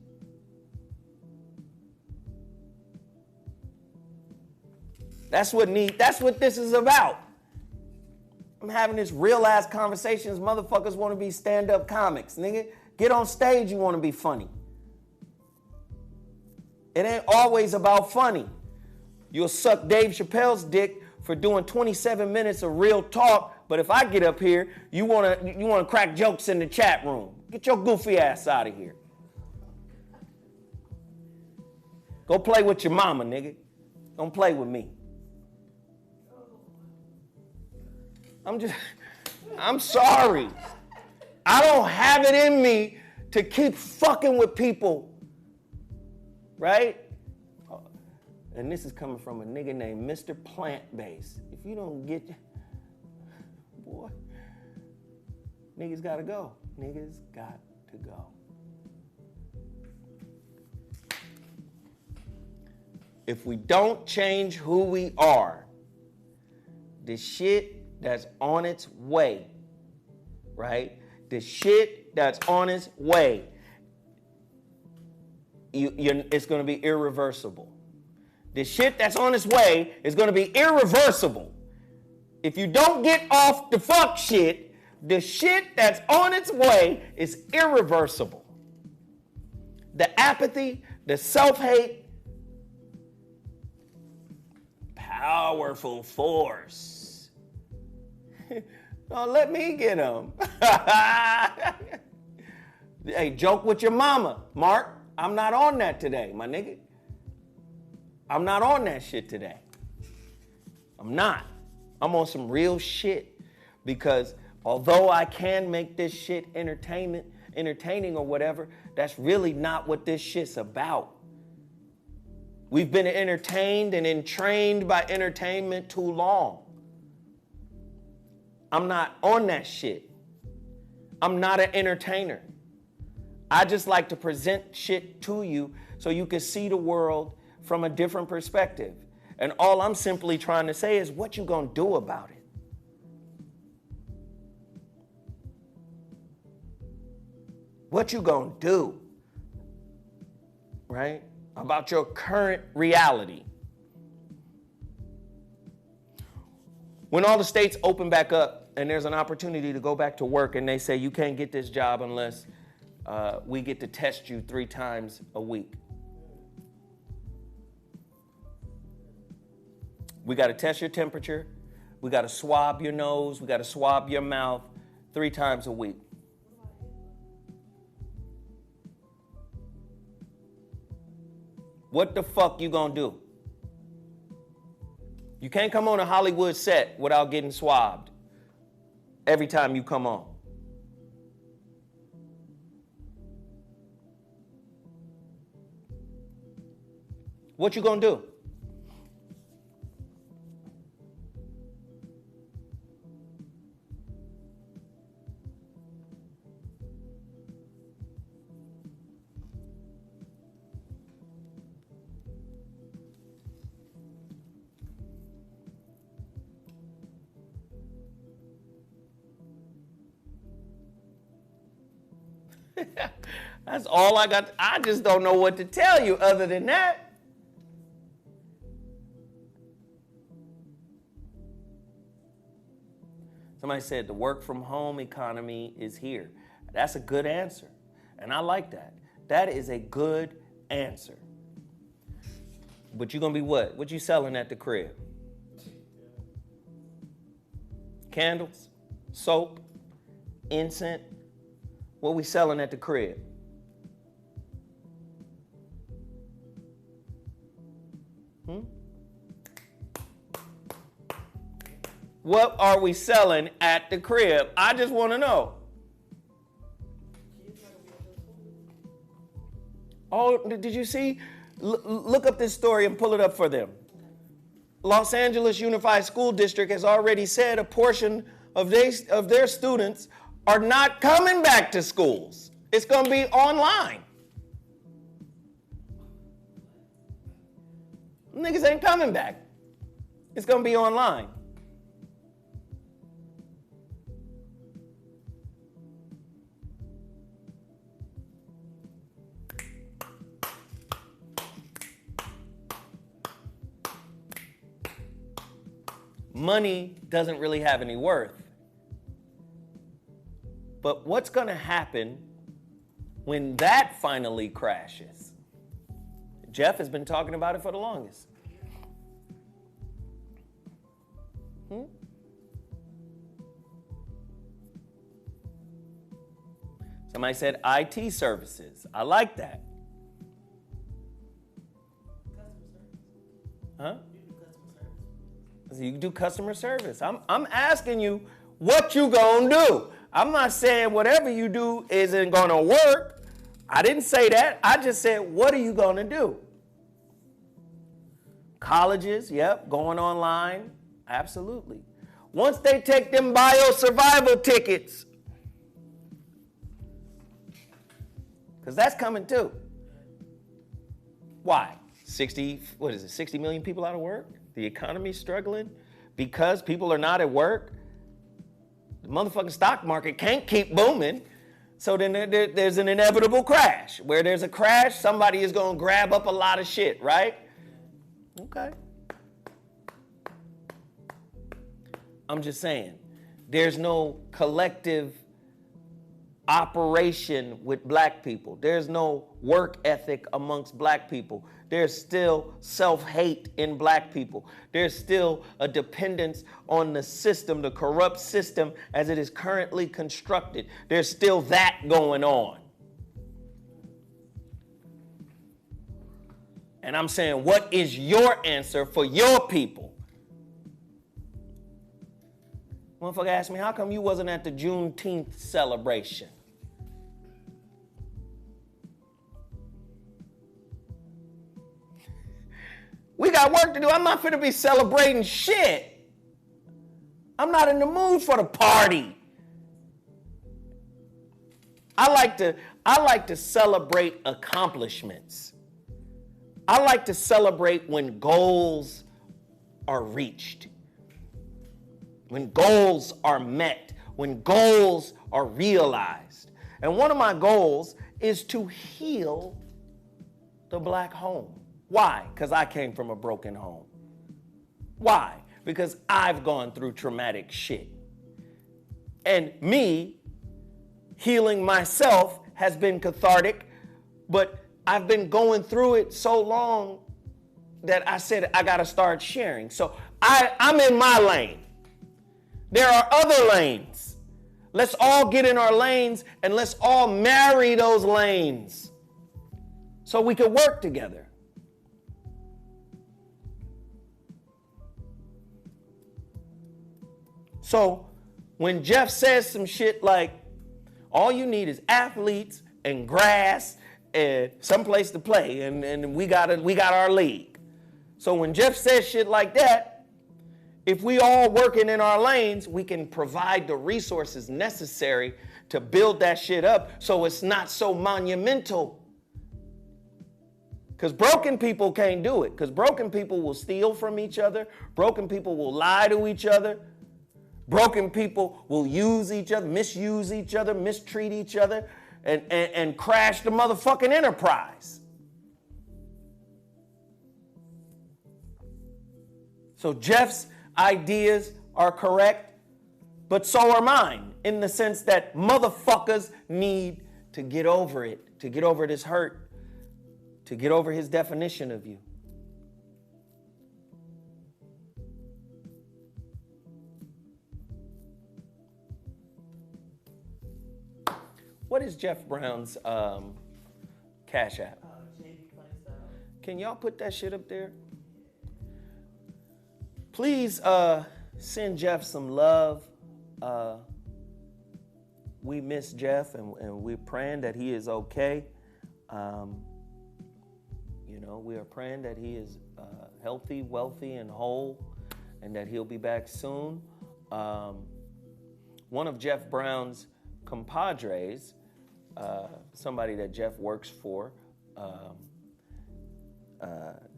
That's what this is about. I'm having this real ass conversations. Motherfuckers want to be stand-up comics, nigga. Get on stage, you want to be funny. It ain't always about funny. You'll suck Dave Chappelle's dick for doing 27 minutes of real talk, but if I get up here, you wanna crack jokes in the chat room. Get your goofy ass out of here. Go play with your mama, nigga. Don't play with me. I'm sorry. I don't have it in me to keep fucking with people, right? And this is coming from a nigga named Mr. Plant-Based. If you don't get, boy, niggas gotta go. Niggas got to go. If we don't change who we are, the shit that's on its way, right? The shit that's on its way, it's gonna be irreversible. The shit that's on its way is gonna be irreversible. If you don't get off the fuck shit, the shit that's on its way is irreversible. The apathy, the self-hate, powerful force. Don't let me get them. Hey, joke with your mama, Mark. I'm not on that today, my nigga. I'm not on that shit today. I'm not. I'm on some real shit because although I can make this shit entertaining or whatever, that's really not what this shit's about. We've been entertained and entrained by entertainment too long. I'm not on that shit. I'm not an entertainer. I just like to present shit to you so you can see the world from a different perspective. And all I'm simply trying to say is, what you gonna do about it? What you gonna do? right? About your current reality. When all the states open back up and there's an opportunity to go back to work and they say you can't get this job unless we get to test you 3 times a week. We got to test your temperature. We got to swab your nose. We got to swab your mouth 3 times a week. What the fuck you gonna do? You can't come on a Hollywood set without getting swabbed every time you come on. What you gonna do? That's all I got. I just don't know what to tell you other than that. Somebody said the work from home economy is here. That's a good answer. And I like that. That is a good answer. But you're going to be what? What you selling at the crib? Candles? Soap? Incense? What we selling at the crib? What are we selling at the crib? I just want to know. Oh, did you see? Look up this story and pull it up for them. Los Angeles Unified School District has already said a portion of their students are not coming back to schools. It's going to be online. Niggas ain't coming back. It's going to be online. Money doesn't really have any worth. But what's going to happen when that finally crashes? Jeff has been talking about it for the longest. Somebody said IT services. I like that. Huh? So you do customer service. I'm asking you what you gonna do. I'm not saying whatever you do isn't gonna work. I didn't say that. I just said, what are you gonna do? Colleges, yep, going online, absolutely. Once they take them bio-survival tickets, because that's coming too. Why? 60 million people out of work? The economy's struggling because people are not at work. The motherfucking stock market can't keep booming. So then there's an inevitable crash. Where there's a crash, somebody is going to grab up a lot of shit, right? Okay. I'm just saying, there's no collective operation with black people. There's no work ethic amongst black people. There's still self-hate in black people. There's still a dependence on the system, the corrupt system as it is currently constructed. There's still that going on. And I'm saying, what is your answer for your people? Motherfucker asked me, how come you wasn't at the Juneteenth celebration? We got work to do. I'm not finna be celebrating shit. I'm not in the mood for the party. I like to celebrate accomplishments. I like to celebrate when goals are reached, when goals are met, when goals are realized. And one of my goals is to heal the black home. Why? Because I came from a broken home. Why? Because I've gone through traumatic shit. And me healing myself has been cathartic, but I've been going through it so long that I said I got to start sharing. So I'm in my lane. There are other lanes. Let's all get in our lanes and let's all marry those lanes so we can work together. So when Jeff says some shit like, all you need is athletes and grass and someplace to play, and we got our league. So when Jeff says shit like that, if we all working in our lanes, we can provide the resources necessary to build that shit up so it's not so monumental. Because broken people can't do it. Because broken people will steal from each other. Broken people will lie to each other. Broken people will use each other, misuse each other, mistreat each other, and crash the motherfucking enterprise. So Jeff's ideas are correct, but so are mine, in the sense that motherfuckers need to get over it, to get over this hurt, to get over his definition of you. What is Jeff Brown's Cash App? GBFunnyStyle. Can y'all put that shit up there? Please send Jeff some love. We miss Jeff, and we're praying that he is okay. We are praying that he is healthy, wealthy, and whole, and that he'll be back soon. One of Jeff Brown's compadres, somebody that Jeff works for,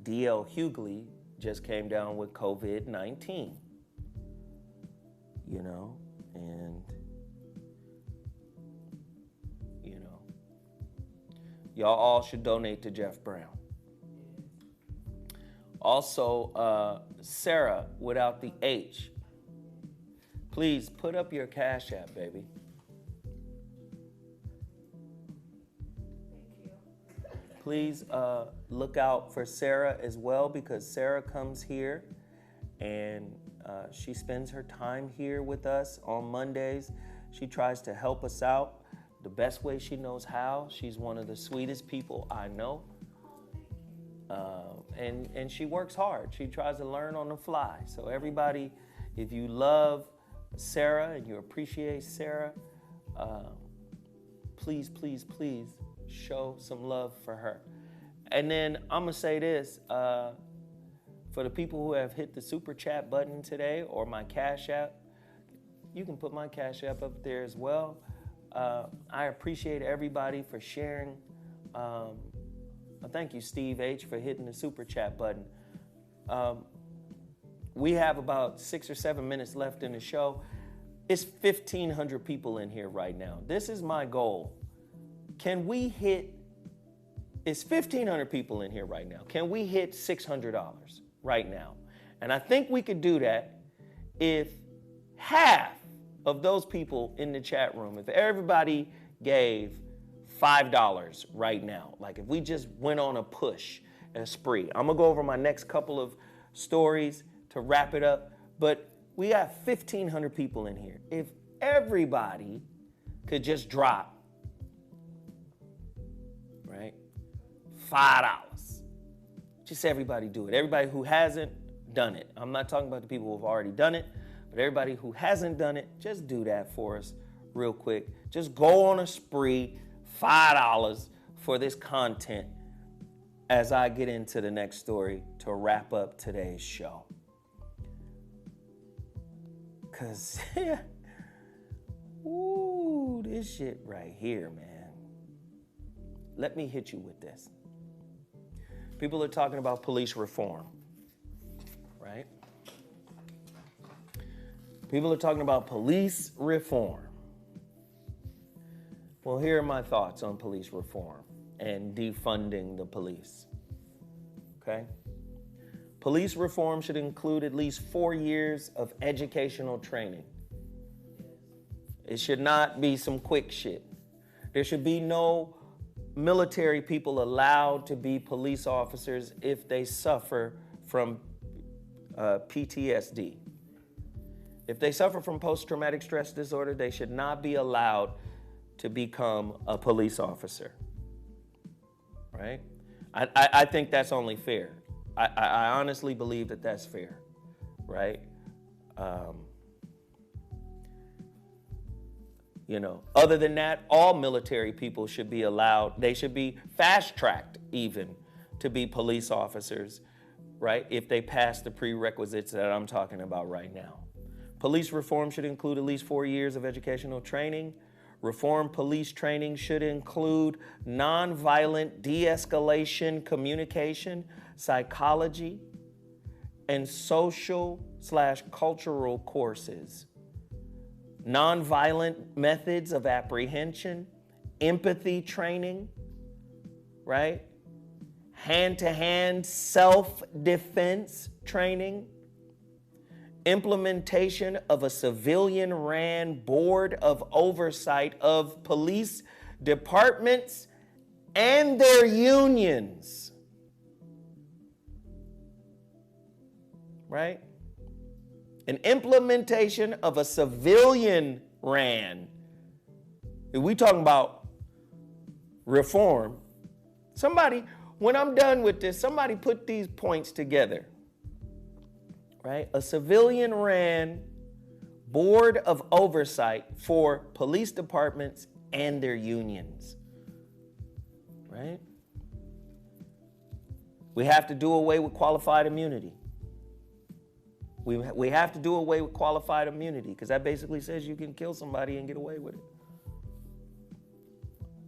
D.L. Hughley, just came down with COVID-19, and, y'all all should donate to Jeff Brown. Also, Sarah, without the H, please put up your Cash App, baby. Please look out for Sarah as well, because Sarah comes here and she spends her time here with us on Mondays. She tries to help us out the best way she knows how. She's one of the sweetest people I know. And she works hard. She tries to learn on the fly. So everybody, if you love Sarah and you appreciate Sarah, please, please, please show some love for her. And then I'm gonna say this, for the people who have hit the super chat button today or my Cash App, you can put my Cash App up there as well. I appreciate everybody for sharing. Thank you, Steve H, for hitting the super chat button. We have about 6 or 7 minutes left in the show. It's 1,500 people in here right now. This is my goal. It's 1,500 people in here right now. Can we hit $600 right now? And I think we could do that if half of those people in the chat room, if everybody gave $5 right now, like if we just went on a push, a spree. I'm gonna go over my next couple of stories to wrap it up, but we have 1,500 people in here. If everybody could just drop, right, $5. Just everybody do it. Everybody who hasn't done it. I'm not talking about the people who have already done it, but everybody who hasn't done it, just do that for us real quick. Just go on a spree, $5 for this content as I get into the next story to wrap up today's show. Cause, ooh, this shit right here, man. Let me hit you with this. People are talking about police reform, right? People are talking about police reform. Well, here are my thoughts on police reform. and defunding the police. Okay? Police reform should include at least 4 years of educational training. It should not be some quick shit. There should be no military people allowed to be police officers if they suffer from PTSD. If they suffer from post-traumatic stress disorder, they should not be allowed to become a police officer, right? I think that's only fair. I honestly believe that that's fair, right? Other than that, all military people should be allowed, they should be fast-tracked even to be police officers, right? If they pass the prerequisites that I'm talking about right now. Police reform should include at least 4 years of educational training. Reform police training should include nonviolent de-escalation communication, psychology, and social/cultural courses. Nonviolent methods of apprehension, empathy training, right? Hand-to-hand self-defense training, implementation of a civilian-ran board of oversight of police departments and their unions, right? An implementation of a civilian-ran. If we talking about reform, somebody, when I'm done with this, somebody put these points together. Right? A civilian-ran board of oversight for police departments and their unions. Right? We have to do away with qualified immunity. We have to do away with qualified immunity because that basically says you can kill somebody and get away with it.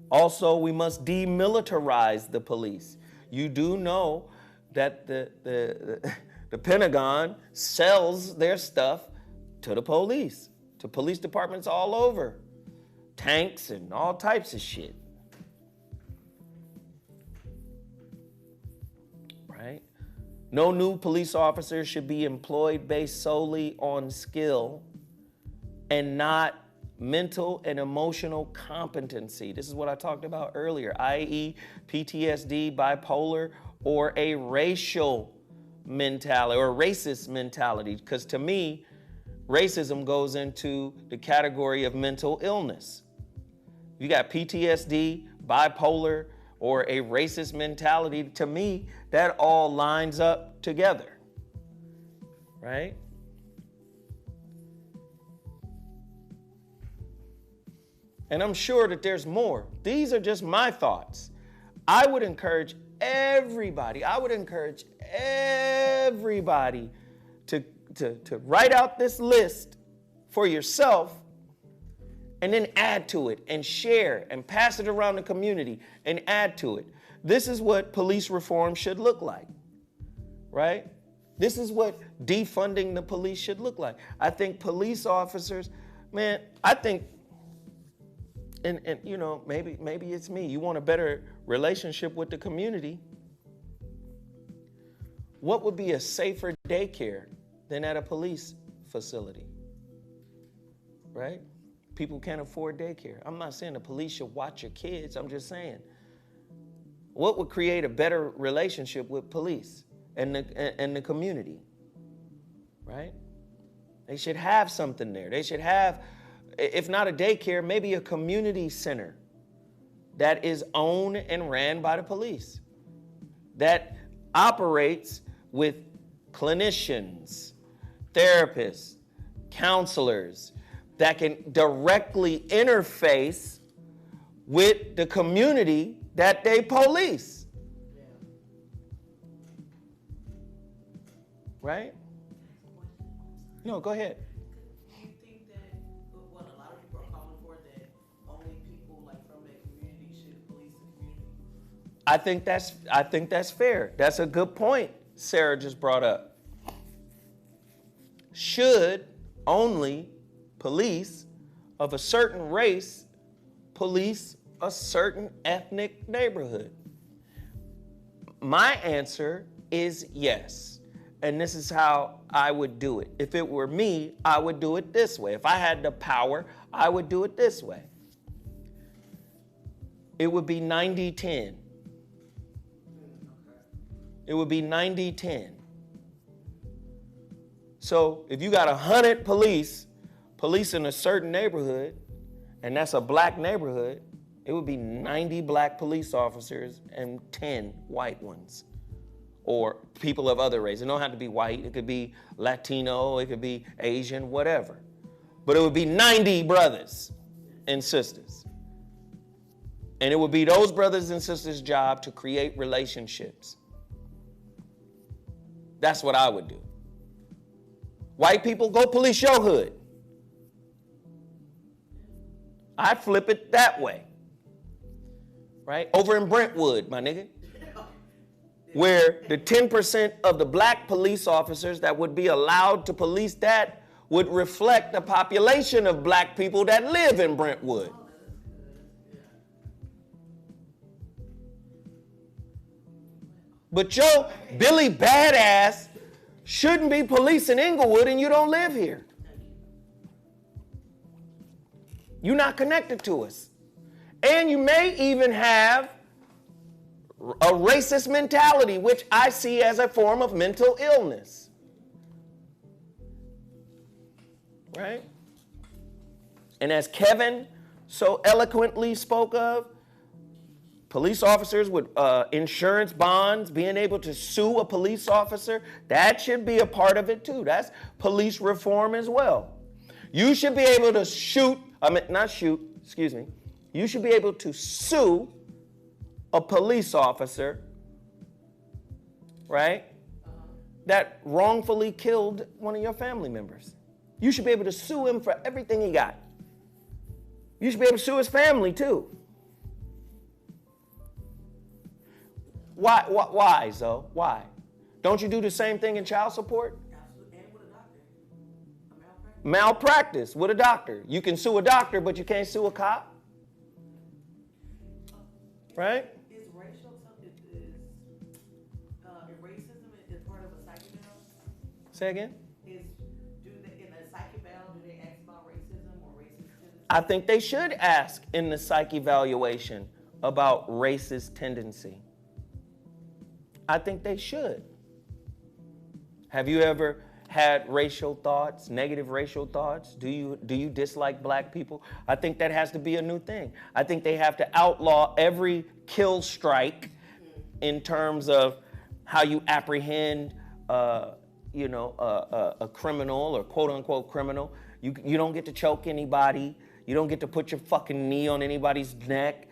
Also, we must demilitarize the police. You do know that the Pentagon sells their stuff to the police, to police departments all over. Tanks and all types of shit. Right? No new police officers should be employed based solely on skill and not mental and emotional competency. This is what I talked about earlier, i.e. PTSD, bipolar, or a racial mentality or racist mentality, because to me, racism goes into the category of mental illness. You got PTSD, bipolar, or a racist mentality. To me, that all lines up together, right? And I'm sure that there's more. These are just my thoughts. I would encourage everybody to write out this list for yourself and then add to it and share and pass it around the community and add to it. This is what police reform should look like, right? This is what defunding the police should look like. I think police officers, man, I think, and you know, maybe it's me. You want a better relationship with the community. What would be a safer daycare than at a police facility, right? People can't afford daycare. I'm not saying the police should watch your kids. I'm just saying, what would create a better relationship with police and the community, right? They should have something there. They should have, if not a daycare, maybe a community center that is owned and ran by the police, that operates with clinicians, therapists, counselors, that can directly interface with the community that they police. Yeah. Right? No, go ahead. Do you think that what a lot of people are calling for, that only people like from that community should police the community? I think that's fair. That's a good point Sarah just brought up. Should only police of a certain race police a certain ethnic neighborhood? My answer is yes. And this is how I would do it. If it were me, I would do it this way. If I had the power, I would do it this way. It would be 90-10. It would be 90-10. So if you got 100 police in a certain neighborhood, and that's a black neighborhood, it would be 90 black police officers and 10 white ones. Or people of other race. It don't have to be white. It could be Latino. It could be Asian, whatever. But it would be 90 brothers and sisters. And it would be those brothers and sisters' job to create relationships. That's what I would do. White people, go police your hood. I'd flip it that way. Right? Over in Brentwood, my nigga. Where the 10% of the black police officers that would be allowed to police that would reflect the population of black people that live in Brentwood. But yo, Billy Badass shouldn't be policing Inglewood and you don't live here. You're not connected to us. And you may even have a racist mentality, which I see as a form of mental illness. Right? And as Kevin so eloquently spoke of, police officers with insurance bonds, being able to sue a police officer, that should be a part of it too. That's police reform as well. You should be able to you should be able to sue a police officer, right, that wrongfully killed one of your family members. You should be able to sue him for everything he got. You should be able to sue his family too. Why, Zoe? Why? Don't you do the same thing in child support? Absolutely. And with a doctor. A Malpractice with a doctor. You can sue a doctor, but you can't sue a cop. Right? Is racial something? Racism is part of a psych eval? Say again? In a psych eval, do they ask about racism or racist tendencies? I think they should ask in the psych evaluation about racist tendency. I think they should. Have you ever had racial thoughts, negative racial thoughts? Do you dislike black people? I think that has to be a new thing. I think they have to outlaw every kill strike in terms of how you apprehend, a criminal or quote unquote criminal. You don't get to choke anybody. You don't get to put your fucking knee on anybody's neck.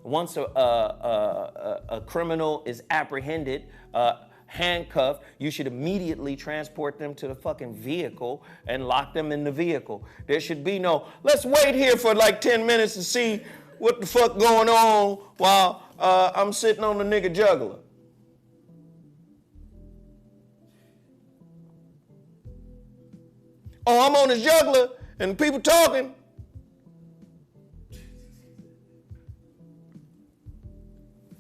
Once a criminal is apprehended, handcuffed, you should immediately transport them to the fucking vehicle and lock them in the vehicle. There should be no, let's wait here for like 10 minutes to see what the fuck going on while I'm sitting on the nigga juggler. Oh, I'm on his juggler and people talking.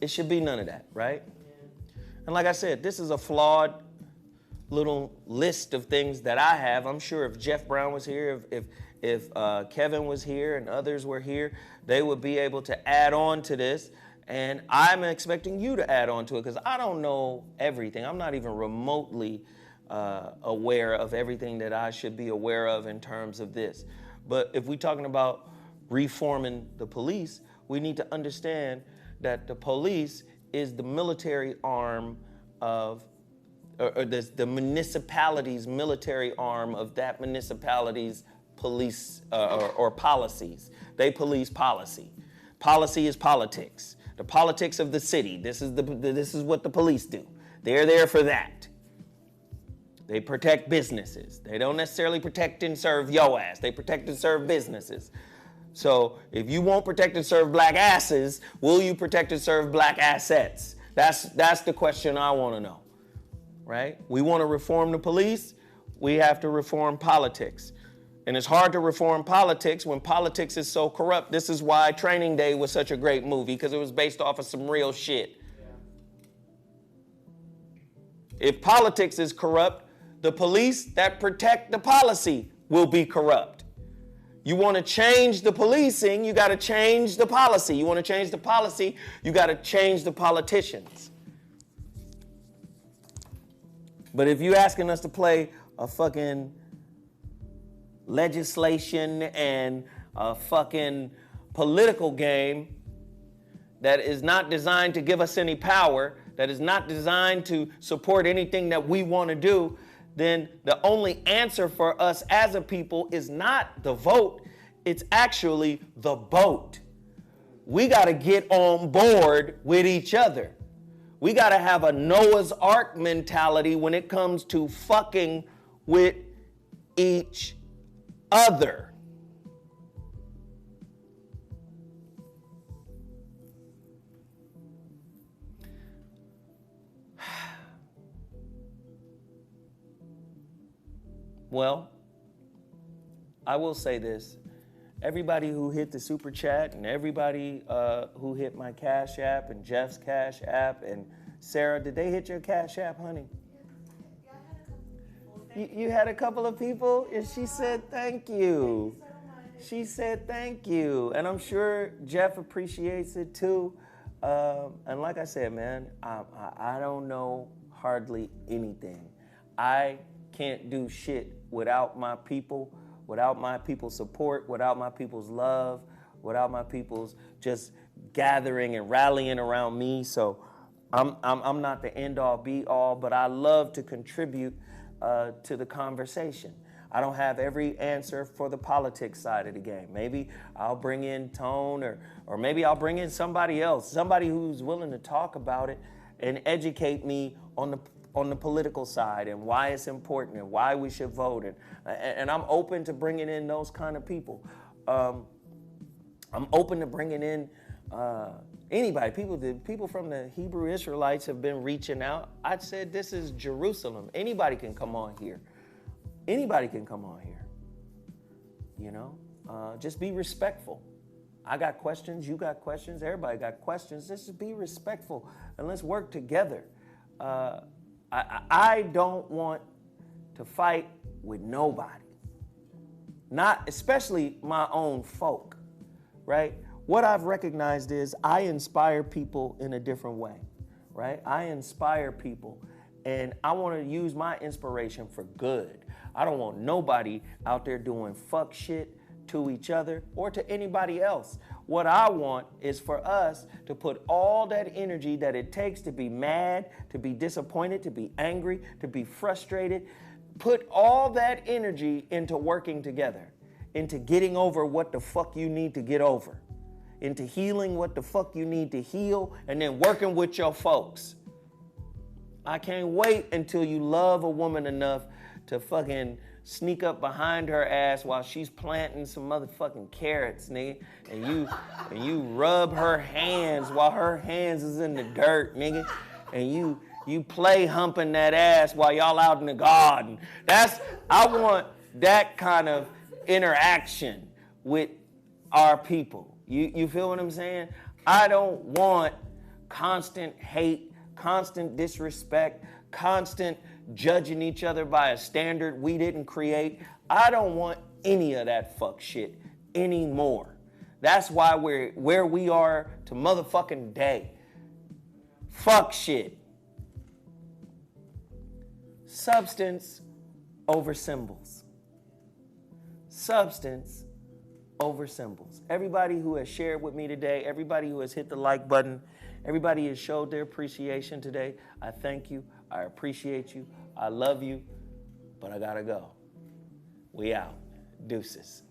It should be none of that, right? And like I said, this is a flawed little list of things that I have. I'm sure if Jeff Brown was here, if Kevin was here and others were here, they would be able to add on to this. And I'm expecting you to add on to it because I don't know everything. I'm not even remotely aware of everything that I should be aware of in terms of this. But if we're talking about reforming the police, we need to understand that the police is the military arm of, or the municipality's military arm of that municipality's police or policies. They police policy. Policy is politics. The politics of the city. This is what the police do. They're there for that. They protect businesses. They don't necessarily protect and serve yo ass. They protect and serve businesses. So if you won't protect and serve black asses, will you protect and serve black assets? That's the question I want to know, right? We want to reform the police. We have to reform politics. And it's hard to reform politics when politics is so corrupt. This is why Training Day was such a great movie, because it was based off of some real shit. If politics is corrupt, the police that protect the policy will be corrupt. You want to change the policing, you got to change the policy. You want to change the policy, you got to change the politicians. But if you're asking us to play a fucking legislation and a fucking political game that is not designed to give us any power, that is not designed to support anything that we want to do, then the only answer for us as a people is not the vote, it's actually the boat. We got to get on board with each other. We got to have a Noah's Ark mentality when it comes to fucking with each other. Well, I will say this. Everybody who hit the super chat and everybody who hit my Cash App and Jeff's Cash App and Sarah, did they hit your Cash App, honey? You had a couple of people, and she said thank you. She said thank you, and I'm sure Jeff appreciates it too. And like I said, man, I don't know hardly anything. I can't do shit without my people, without my people's support, without my people's love, without my people's just gathering and rallying around me. So I'm not the end all be all, but I love to contribute to the conversation. I don't have every answer for the politics side of the game. Maybe I'll bring in Tone, or maybe I'll bring in somebody else, somebody who's willing to talk about it and educate me on the political side and why it's important and why we should vote. And I'm open to bringing in those kind of people. I'm open to bringing in anybody. People from the Hebrew Israelites have been reaching out. I said, this is Jerusalem. Anybody can come on here. Anybody can come on here. You know, just be respectful. I got questions, you got questions, everybody got questions. Just be respectful and let's work together. I don't want to fight with nobody. Not especially my own folk, right? What I've recognized is I inspire people in a different way, right? I inspire people, and I want to use my inspiration for good. I don't want nobody out there doing fuck shit to each other or to anybody else. What I want is for us to put all that energy that it takes to be mad, to be disappointed, to be angry, to be frustrated, put all that energy into working together, into getting over what the fuck you need to get over, into healing what the fuck you need to heal, and then working with your folks. I can't wait until you love a woman enough to fucking sneak up behind her ass while she's planting some motherfucking carrots, nigga, and you rub her hands while her hands is in the dirt, nigga, and you play humping that ass while y'all out in the garden. I want that kind of interaction with our people. You feel what I'm saying? I don't want constant hate, constant disrespect, constant judging each other by a standard we didn't create. I don't want any of that fuck shit anymore. That's why we're where we are to motherfucking day. Fuck shit. Substance over symbols. Substance over symbols. Everybody who has shared with me today, everybody who has hit the like button, everybody who has showed their appreciation today, I thank you. I appreciate you. I love you, but I gotta go. We out. Deuces.